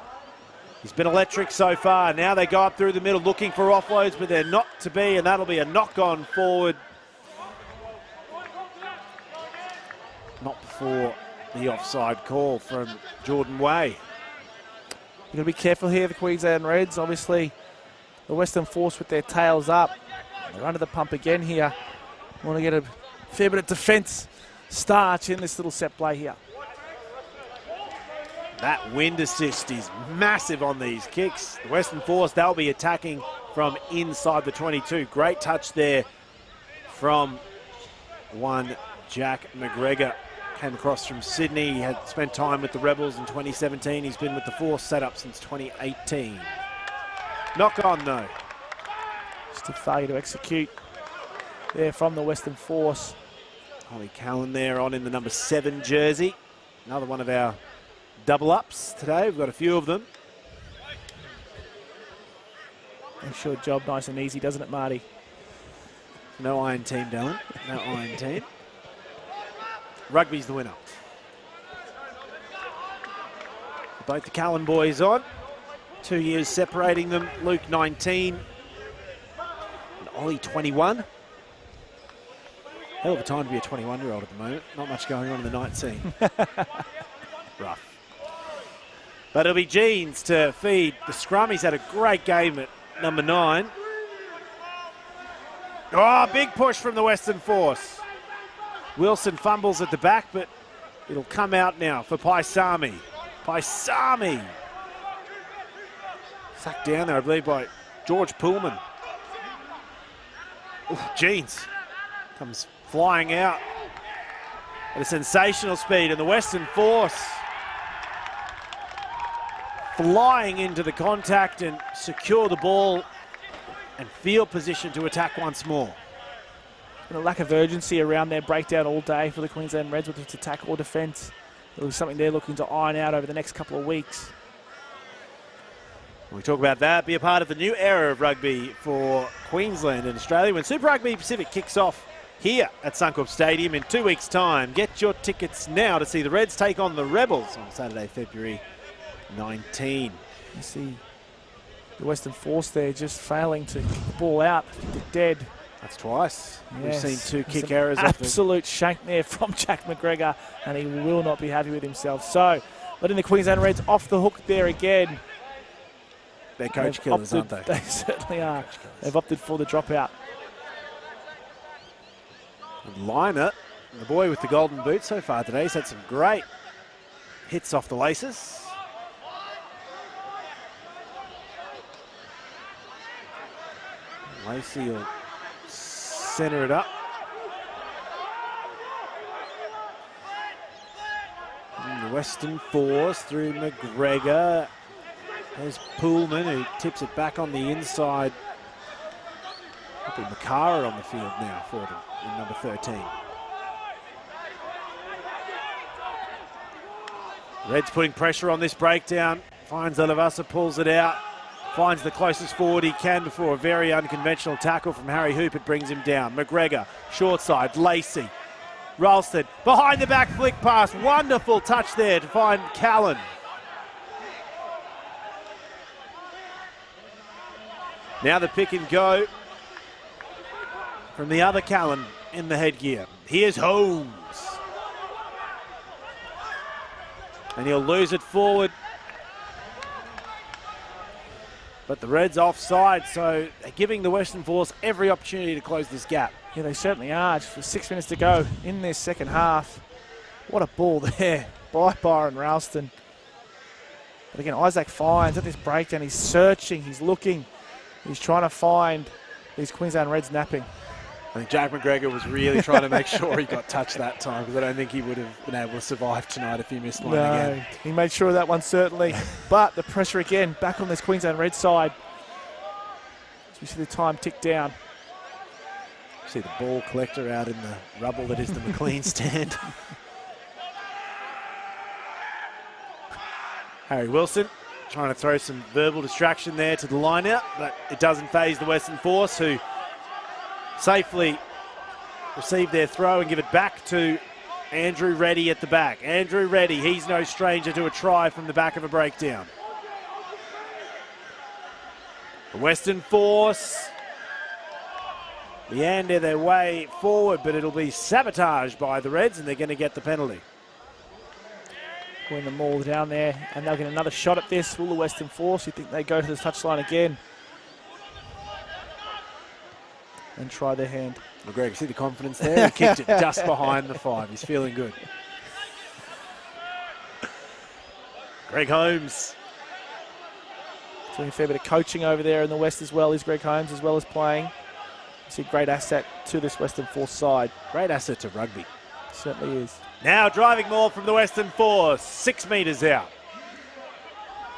A: He's been electric so far. Now they go up through the middle looking for offloads, but they're not to be, and that'll be a knock-on forward. Not before the offside call from Jordan Way.
B: You've got to be careful here, the Queensland Reds. Obviously, the Western Force with their tails up. They're under the pump again here. Want to get a fair bit of defence starch in this little set play here.
A: That wind assist is massive on these kicks. The Western Force, they'll be attacking from inside the 22. Great touch there from one Jack McGregor. Came across from Sydney. He had spent time with the Rebels in 2017. He's been with the Force set up since 2018. Knock on though.
B: Just a failure to execute there from the Western Force.
A: Holly Callan there on in the number 7 jersey. Another one of our double ups today. We've got a few of them.
B: Makes your job nice and easy, doesn't it, Marty?
A: No iron team, Dylan. No iron team. Rugby's the winner. Both the Callan boys on. 2 years separating them. Luke 19 and Ollie 21. Hell of a time to be a 21-year-old at the moment. Not much going on in the night scene. Rough. But it'll be Jeans to feed the scrum. He's had a great game at number 9. Oh, big push from the Western Force. Wilson fumbles at the back, but it'll come out now for Paisami. Paisami. Sucked down there, I believe, by George Pullman. Ooh, Jeans comes flying out at a sensational speed, and the Western Force flying into the contact and secure the ball and field position to attack once more.
B: And a lack of urgency around their breakdown all day for the Queensland Reds, whether it's attack or defence. It was something they're looking to iron out over the next couple of weeks.
A: We talk about that, be a part of the new era of rugby for Queensland and Australia when Super Rugby Pacific kicks off here at Suncorp Stadium in 2 weeks' time. Get your tickets now to see the Reds take on the Rebels on Saturday, February 19.
B: You see the Western Force there just failing to kick the ball out, dead.
A: That's twice.
B: Yes.
A: We've seen 2 kick
B: Some
A: errors.
B: Absolute shank there from Jack McGregor, and he will not be happy with himself. So, letting the Queensland Reds off the hook there again.
A: They're coach killers, aren't they?
B: They certainly are. They've opted for the dropout.
A: Liner, the boy with the golden boot so far today, he's had some great hits off the laces. Lacey will centre it up. And the Western Force through McGregor. There's Pullman who tips it back on the inside. It'll be Makara on the field now for them in number 13. Reds putting pressure on this breakdown. Finds Alavasa, pulls it out. Finds the closest forward he can before a very unconventional tackle from Harry Hoop. It brings him down. McGregor, short side, Lacey. Ralston, behind the back flick pass. Wonderful touch there to find Callan. Now the pick and go from the other Callan in the headgear. Here's Holmes. And he'll lose it forward. But the Reds offside, so they're giving the Western Force every opportunity to close this gap.
B: Yeah, they certainly are. Just with 6 minutes to go in their second half. What a ball there by Byron Ralston. But again, Isaac finds at this breakdown, he's searching, he's looking. He's trying to find these Queensland Reds napping.
A: I think Jack McGregor was really trying to make sure he got touched that time, because I don't think he would have been able to survive tonight if he missed one again.
B: He made sure of that one, certainly. But the pressure again back on this Queensland Reds side. As we see the time tick down.
A: See the ball collector out in the rubble that is the McLean stand. Harry Wilson trying to throw some verbal distraction there to the line out, but it doesn't faze the Western Force, who safely receive their throw and give it back to Andrew Reddy at the back. Andrew Reddy, he's no stranger to a try from the back of a breakdown. The Western Force meander their way forward, but it'll be sabotaged by the Reds, and they're going to get the penalty.
B: Win them all down there, and they'll get another shot at this. Will the Western Force? You think they go to the touchline again and try their hand?
A: McGregor, see the confidence there? He kicked it just behind the 5. He's feeling good. Greg Holmes.
B: Doing a fair bit of coaching over there in the West as well, is Greg Holmes, as well as playing. It's a great asset to this Western Force side.
A: Great asset to rugby.
B: Certainly is.
A: Now driving more from the Western Force, 6 metres out.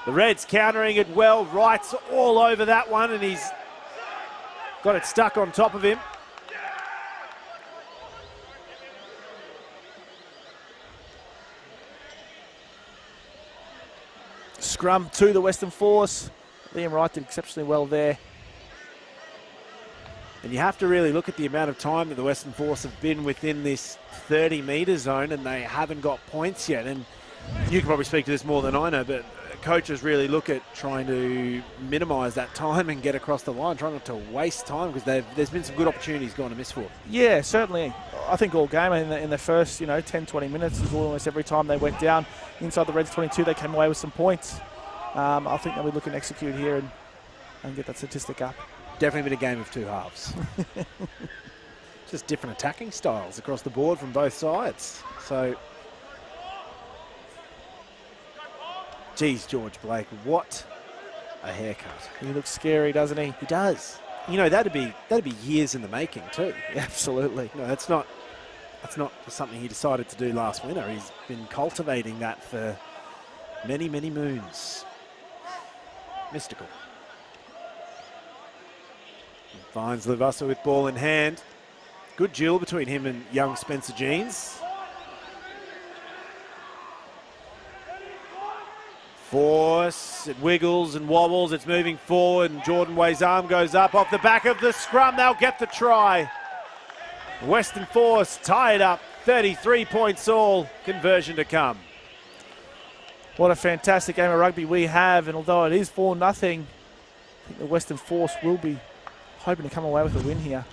A: The Reds countering it well. Wright's all over that one, and he's got it stuck on top of him.
B: Scrum to the Western Force. Liam Wright did exceptionally well there.
A: And you have to really look at the amount of time that the Western Force have been within this 30-metre zone, and they haven't got points yet. And you can probably speak to this more than I know, but coaches really look at trying to minimise that time and get across the line, trying not to waste time, because there's been some good opportunities gone to miss for.
B: Yeah, certainly. I think all game in the first 10, 20 minutes, almost every time they went down inside the Reds 22, they came away with some points. I think they'll be looking to execute here and get that statistic up.
A: Definitely been a game of two halves. Just different attacking styles across the board from both sides. So, geez, George Blake, what a haircut.
B: He looks scary, doesn't he?
A: He does. You know, that'd be years in the making too.
B: Absolutely.
A: No, that's not something he decided to do last winter. He's been cultivating that for many, many moons. Mystical. Finds Levassa with ball in hand. Good duel between him and young Spencer Jeans. Force, it wiggles and wobbles, it's moving forward, and Jordan Way's arm goes up off the back of the scrum. They'll get the try. Western Force tied up, 33 points all, conversion to come.
B: What a fantastic game of rugby we have, and although it is 4-0, I think the Western Force will be hoping to come away with a win here.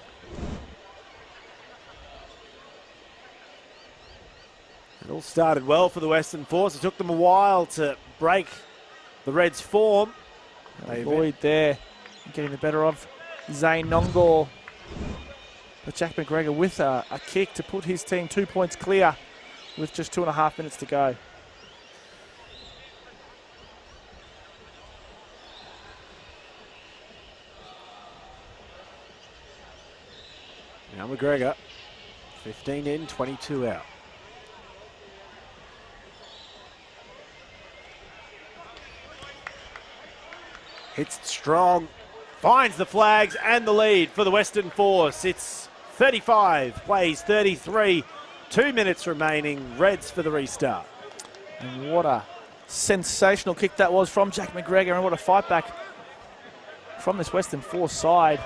A: It all started well for the Western Force. It took them a while to break the Reds' form.
B: Lloyd there, getting the better of Zane Nongor. But Jack McGregor with a kick to put his team 2 points clear with just 2.5 minutes to go.
A: Now McGregor, 15 in, 22 out. Hits it strong, finds the flags and the lead for the Western Force. It's 35, plays 33, 2 minutes remaining. Reds for the restart.
B: And what a sensational kick that was from Jack McGregor, and what a fight back from this Western Force side.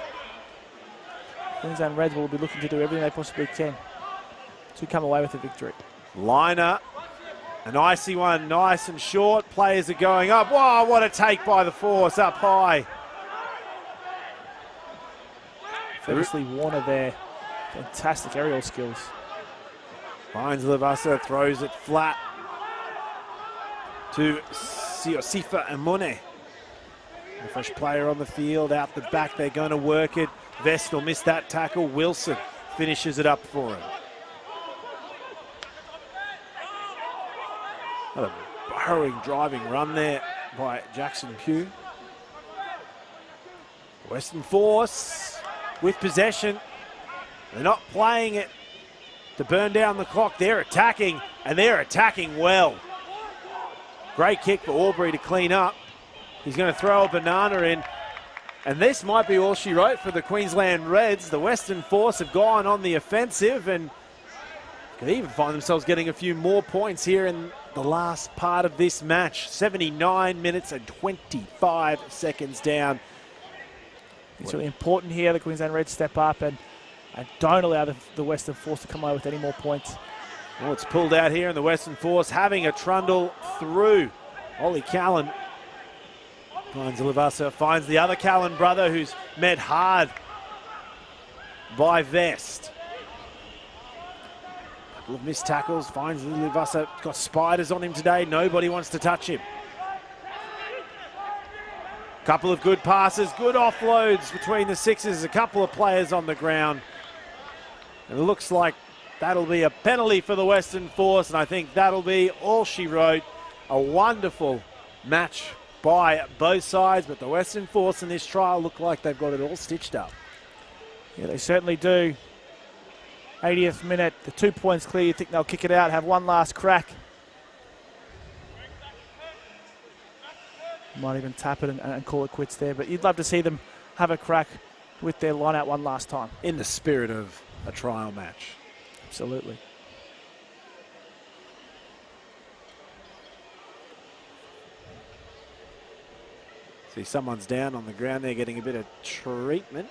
B: Queensland Reds will be looking to do everything they possibly can to come away with a victory.
A: Liner, an icy one, nice and short. Players are going up. Wow, what a take by the Force, up high.
B: Ferguson Warner there. Fantastic aerial skills.
A: Finds Levassa, throws it flat to Siosifa Amone. A fresh player on the field, out the back, they're going to work it. Vestal missed that tackle. Wilson finishes it up for him. A burrowing, driving run there by Jackson Pugh. Western Force with possession. They're not playing it to burn down the clock. They're attacking, and they're attacking well. Great kick for Aubrey to clean up. He's going to throw a banana in. And this might be all she wrote for the Queensland Reds. The Western Force have gone on the offensive and could even find themselves getting a few more points here in the last part of this match. 79 minutes and 25 seconds down.
B: It's really important here the Queensland Reds step up and don't allow the Western Force to come away with any more points.
A: Well, it's pulled out here, and the Western Force having a trundle through. Ollie Callan finds Levassa, finds the other Callan brother who's met hard by Vest. Couple of missed tackles, finds Levassa, got spiders on him today, nobody wants to touch him. Couple of good passes, good offloads between the Sixers, a couple of players on the ground. And it looks like that'll be a penalty for the Western Force, and I think that'll be all she wrote. A wonderful match by both sides, but the Western Force in this trial look like they've got it all stitched up.
B: Yeah, they certainly do. 80th minute, the 2 points clear. You think they'll kick it out, have one last crack. Might even tap it and call it quits there, but you'd love to see them have a crack with their line out one last time.
A: In the spirit of a trial match.
B: Absolutely.
A: See, someone's down on the ground there getting a bit of treatment.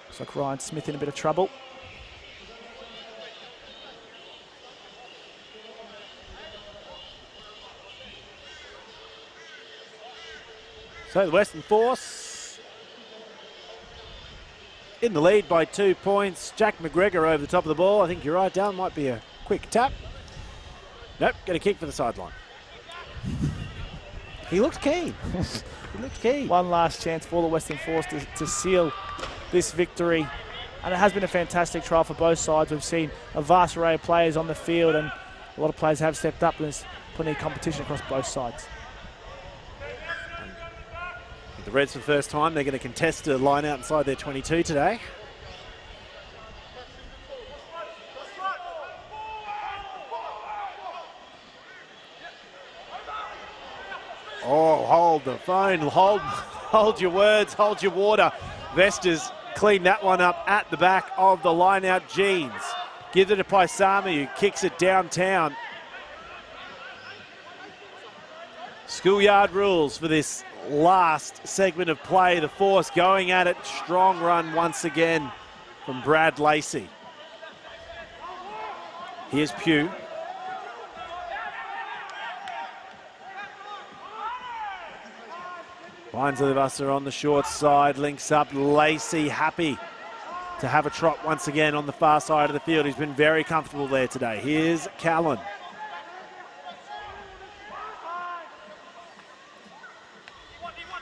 B: Looks like Ryan Smith in a bit of trouble.
A: So the Western Force in the lead by 2 points. Jack McGregor over the top of the ball. I think you're right, Dale. Might be a quick tap. Nope, get a kick for the sideline. He looked keen. He looked keen.
B: One last chance for the Western Force to seal this victory. And it has been a fantastic trial for both sides. We've seen a vast array of players on the field, and a lot of players have stepped up. There's plenty of competition across both sides.
A: The Reds for the first time, they're going to contest a line out inside their 22 today. Oh, hold the phone, hold your words, hold your water. Vestas clean that one up at the back of the line out. Jeans gives it to Paisami, who kicks it downtown. Schoolyard rules for this last segment of play. The Force going at it. Strong run once again from Brad Lacey. Here's Pugh. Finds Olivasa on the short side, links up. Lacey happy to have a trot once again on the far side of the field. He's been very comfortable there today. Here's Callan.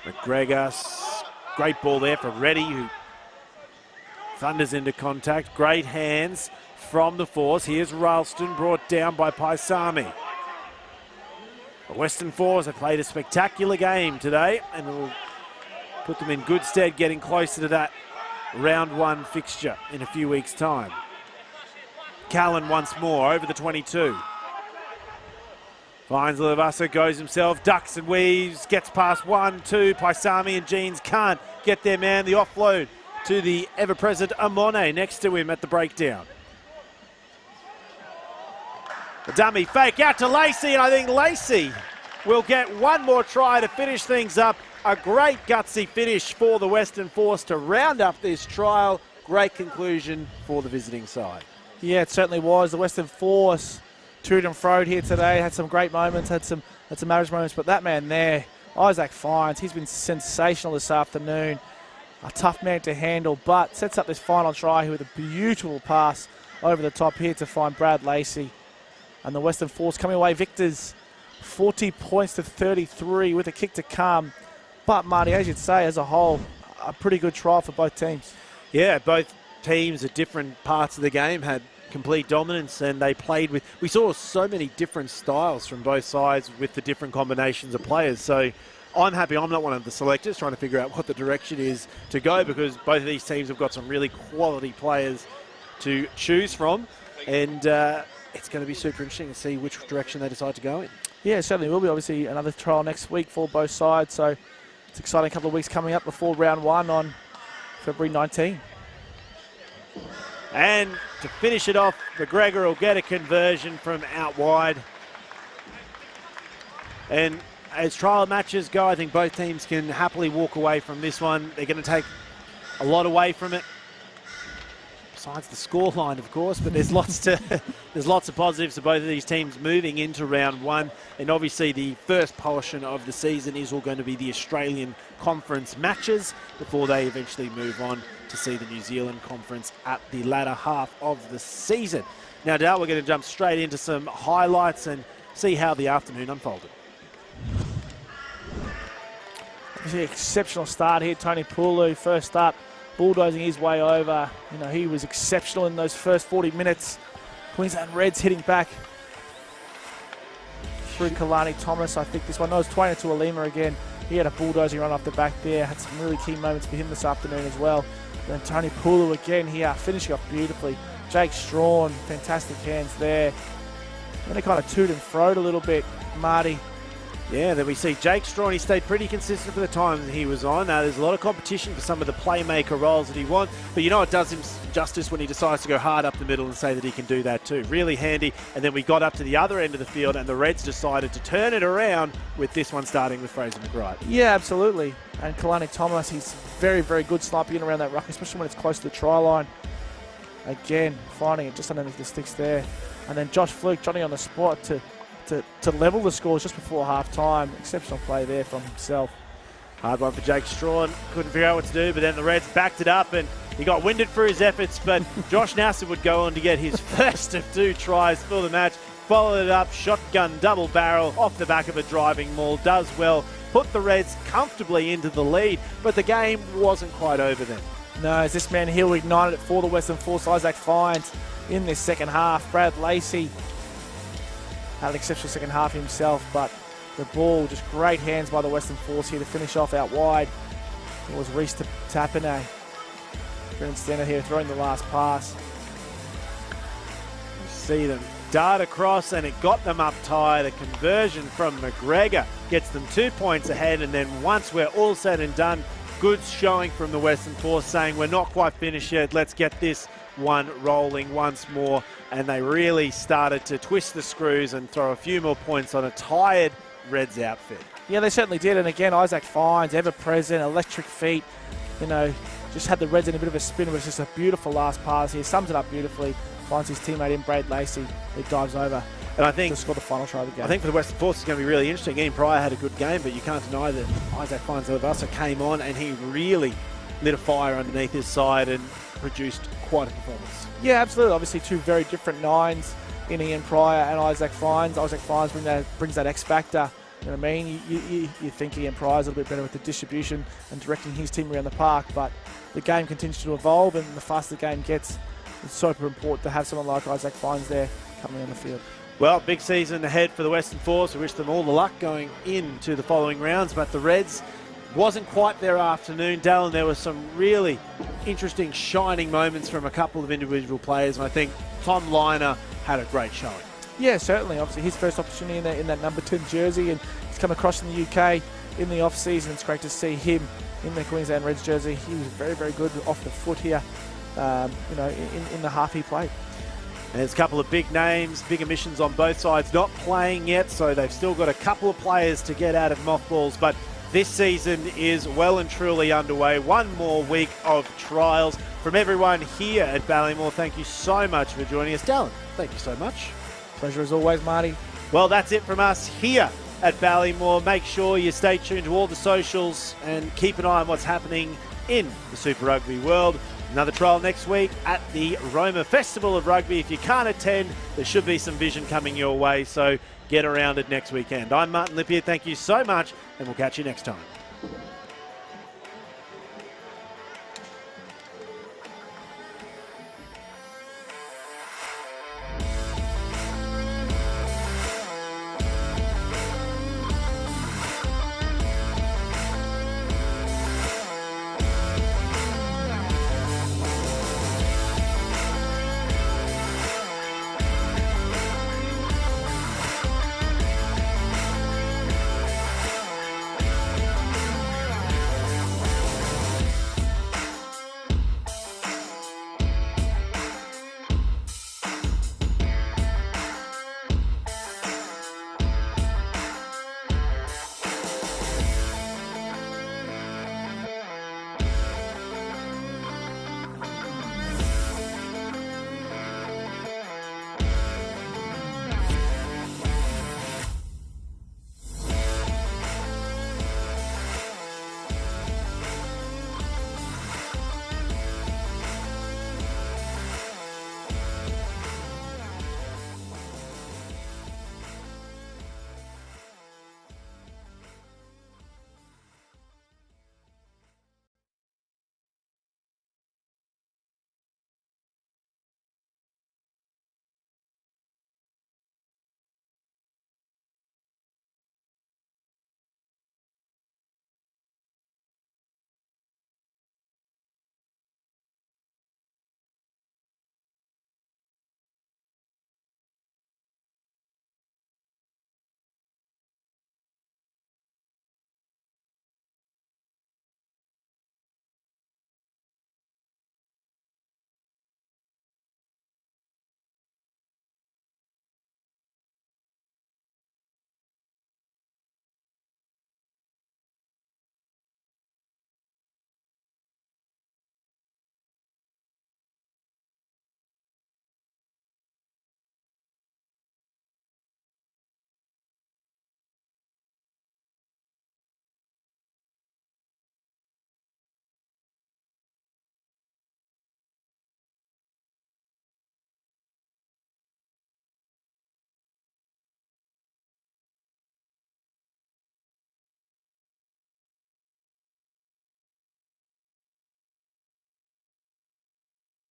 A: McGregor, great ball there for Reddy, who thunders into contact. Great hands from the Force. Here's Ralston, brought down by Paisami. The Western Force have played a spectacular game today, and will put them in good stead getting closer to that round 1 fixture in a few weeks' time. Callan once more over the 22. Finds Olivasa, goes himself, ducks and weaves, gets past 1, 2. Paisami and Jeans can't get their man. The offload to the ever-present Amone next to him at the breakdown. The dummy fake out to Lacey, and I think Lacey will get one more try to finish things up. A great gutsy finish for the Western Force to round up this trial. Great conclusion for the visiting side.
B: Yeah, it certainly was. The Western Force toed and froed here today, had some great moments, had some average moments, but that man there, Isaac Fines, he's been sensational this afternoon. A tough man to handle, but sets up this final try with a beautiful pass over the top here to find Brad Lacey. And the Western Force coming away victors, 40 points to 33 with a kick to come. But Marty, as you'd say, as a whole, a pretty good trial for both teams.
A: Yeah, both teams at different parts of the game had complete dominance, and they played with, we saw so many different styles from both sides with the different combinations of players. So I'm happy I'm not one of the selectors trying to figure out what the direction is to go, because both of these teams have got some really quality players to choose from, and it's going to be super interesting to see which direction they decide to go in.
B: Yeah, it certainly will be. Obviously another trial next week for both sides, so it's an exciting couple of weeks coming up before round 1 on February 19.
A: And to finish it off, McGregor will get a conversion from out wide. And as trial matches go, I think both teams can happily walk away from this one. They're going to take a lot away from it, besides the scoreline, of course, but there's lots of positives to both of these teams moving into round 1. And obviously the first portion of the season is all going to be the Australian Conference matches before they eventually move on to see the New Zealand Conference at the latter half of the season. Now, Dale, we're going to jump straight into some highlights and see how the afternoon unfolded.
B: Obviously, exceptional start here. Tony Pulu, first up, bulldozing his way over. You know, he was exceptional in those first 40 minutes. Queensland Reds hitting back through Kalani Thomas. I think this one, no, it was Twain to Alima again. He had a bulldozing run off the back there. Had some really key moments for him this afternoon as well. Then Tony Pulu again here, finishing off beautifully. Jake Strawn, fantastic hands there. Then he kind of tooted and froed a little bit, Marty.
A: Yeah, then we see Jake Strawn. He stayed pretty consistent for the time that he was on. There's a lot of competition for some of the playmaker roles that he wants, but you know it does him justice when he decides to go hard up the middle and say that he can do that too. Really handy. And then we got up to the other end of the field and the Reds decided to turn it around with this one starting with Fraser McWright.
B: Yeah, absolutely. And Kalani Thomas, he's very, very good sniping in around that ruck, especially when it's close to the try line. Again, finding it just underneath the sticks there. And then Josh Fluke, Johnny on the spot to level the scores just before half-time. Exceptional play there from himself.
A: Hard one for Jake Strawn. Couldn't figure out what to do, but then the Reds backed it up and he got winded for his efforts, but Josh Nassar would go on to get his first of 2 tries for the match. Followed it up, shotgun double barrel off the back of a driving maul. Does well, put the Reds comfortably into the lead, but the game wasn't quite over then.
B: No, as this man Hill ignited it for the Western Force, Isaac Fines in this second half. Brad Lacey had an exceptional second half himself, but the ball, just great hands by the Western Force here to finish off out wide. It was Reese Tapine. Brendan Stenner here throwing the last pass.
A: You see them dart across and it got them up tie. The conversion from McGregor gets them 2 points ahead, and then once we're all said and done, good showing from the Western Force saying we're not quite finished yet, let's get this one rolling once more, and they really started to twist the screws and throw a few more points on a tired Reds outfit.
B: Yeah, they certainly did, and again, Isaac Fines, ever-present, electric feet, you know, just had the Reds in a bit of a spin. It was just a beautiful last pass here, sums it up beautifully, finds his teammate in Brad Lacey, who dives over
A: and I think
B: to score the final try of the game.
A: I think for the Western Force it's going to be really interesting. Ian Pryor had a good game, but you can't deny that Isaac Fines came on and he really lit a fire underneath his side and produced quite a performance.
B: Yeah, absolutely. Obviously, 2 very different nines in Ian Pryor and Isaac Fines. Isaac Fines brings that X factor. You know what I mean? You think Ian Pryor's a little bit better with the distribution and directing his team around the park, but the game continues to evolve, and the faster the game gets, it's super important to have someone like Isaac Fines there coming on the field.
A: Well, big season ahead for the Western Force. We wish them all the luck going into the following rounds, but the Reds wasn't quite their afternoon. Dallin, there were some really interesting, shining moments from a couple of individual players, and I think Tom Liner had a great showing. Yeah,
B: certainly. Obviously, his first opportunity in that number 10 jersey, and he's come across in the UK in the off-season. It's great to see him in the Queensland Reds jersey. He was very, very good off the foot here, you know, in the half he played.
A: And there's a couple of big names, big omissions on both sides, not playing yet, so they've still got a couple of players to get out of mothballs, but this season is well and truly underway. One more week of trials. From everyone here at Ballymore, thank you so much for joining us. Dallin, thank you so much.
B: Pleasure as always, Marty.
A: Well, that's it from us here at Ballymore. Make sure you stay tuned to all the socials and keep an eye on what's happening in the Super Rugby world. Another trial next week at the Roma Festival of Rugby. If you can't attend, there should be some vision coming your way, so get around it next weekend. I'm Martin Lippier. Thank you so much, and we'll catch you next time.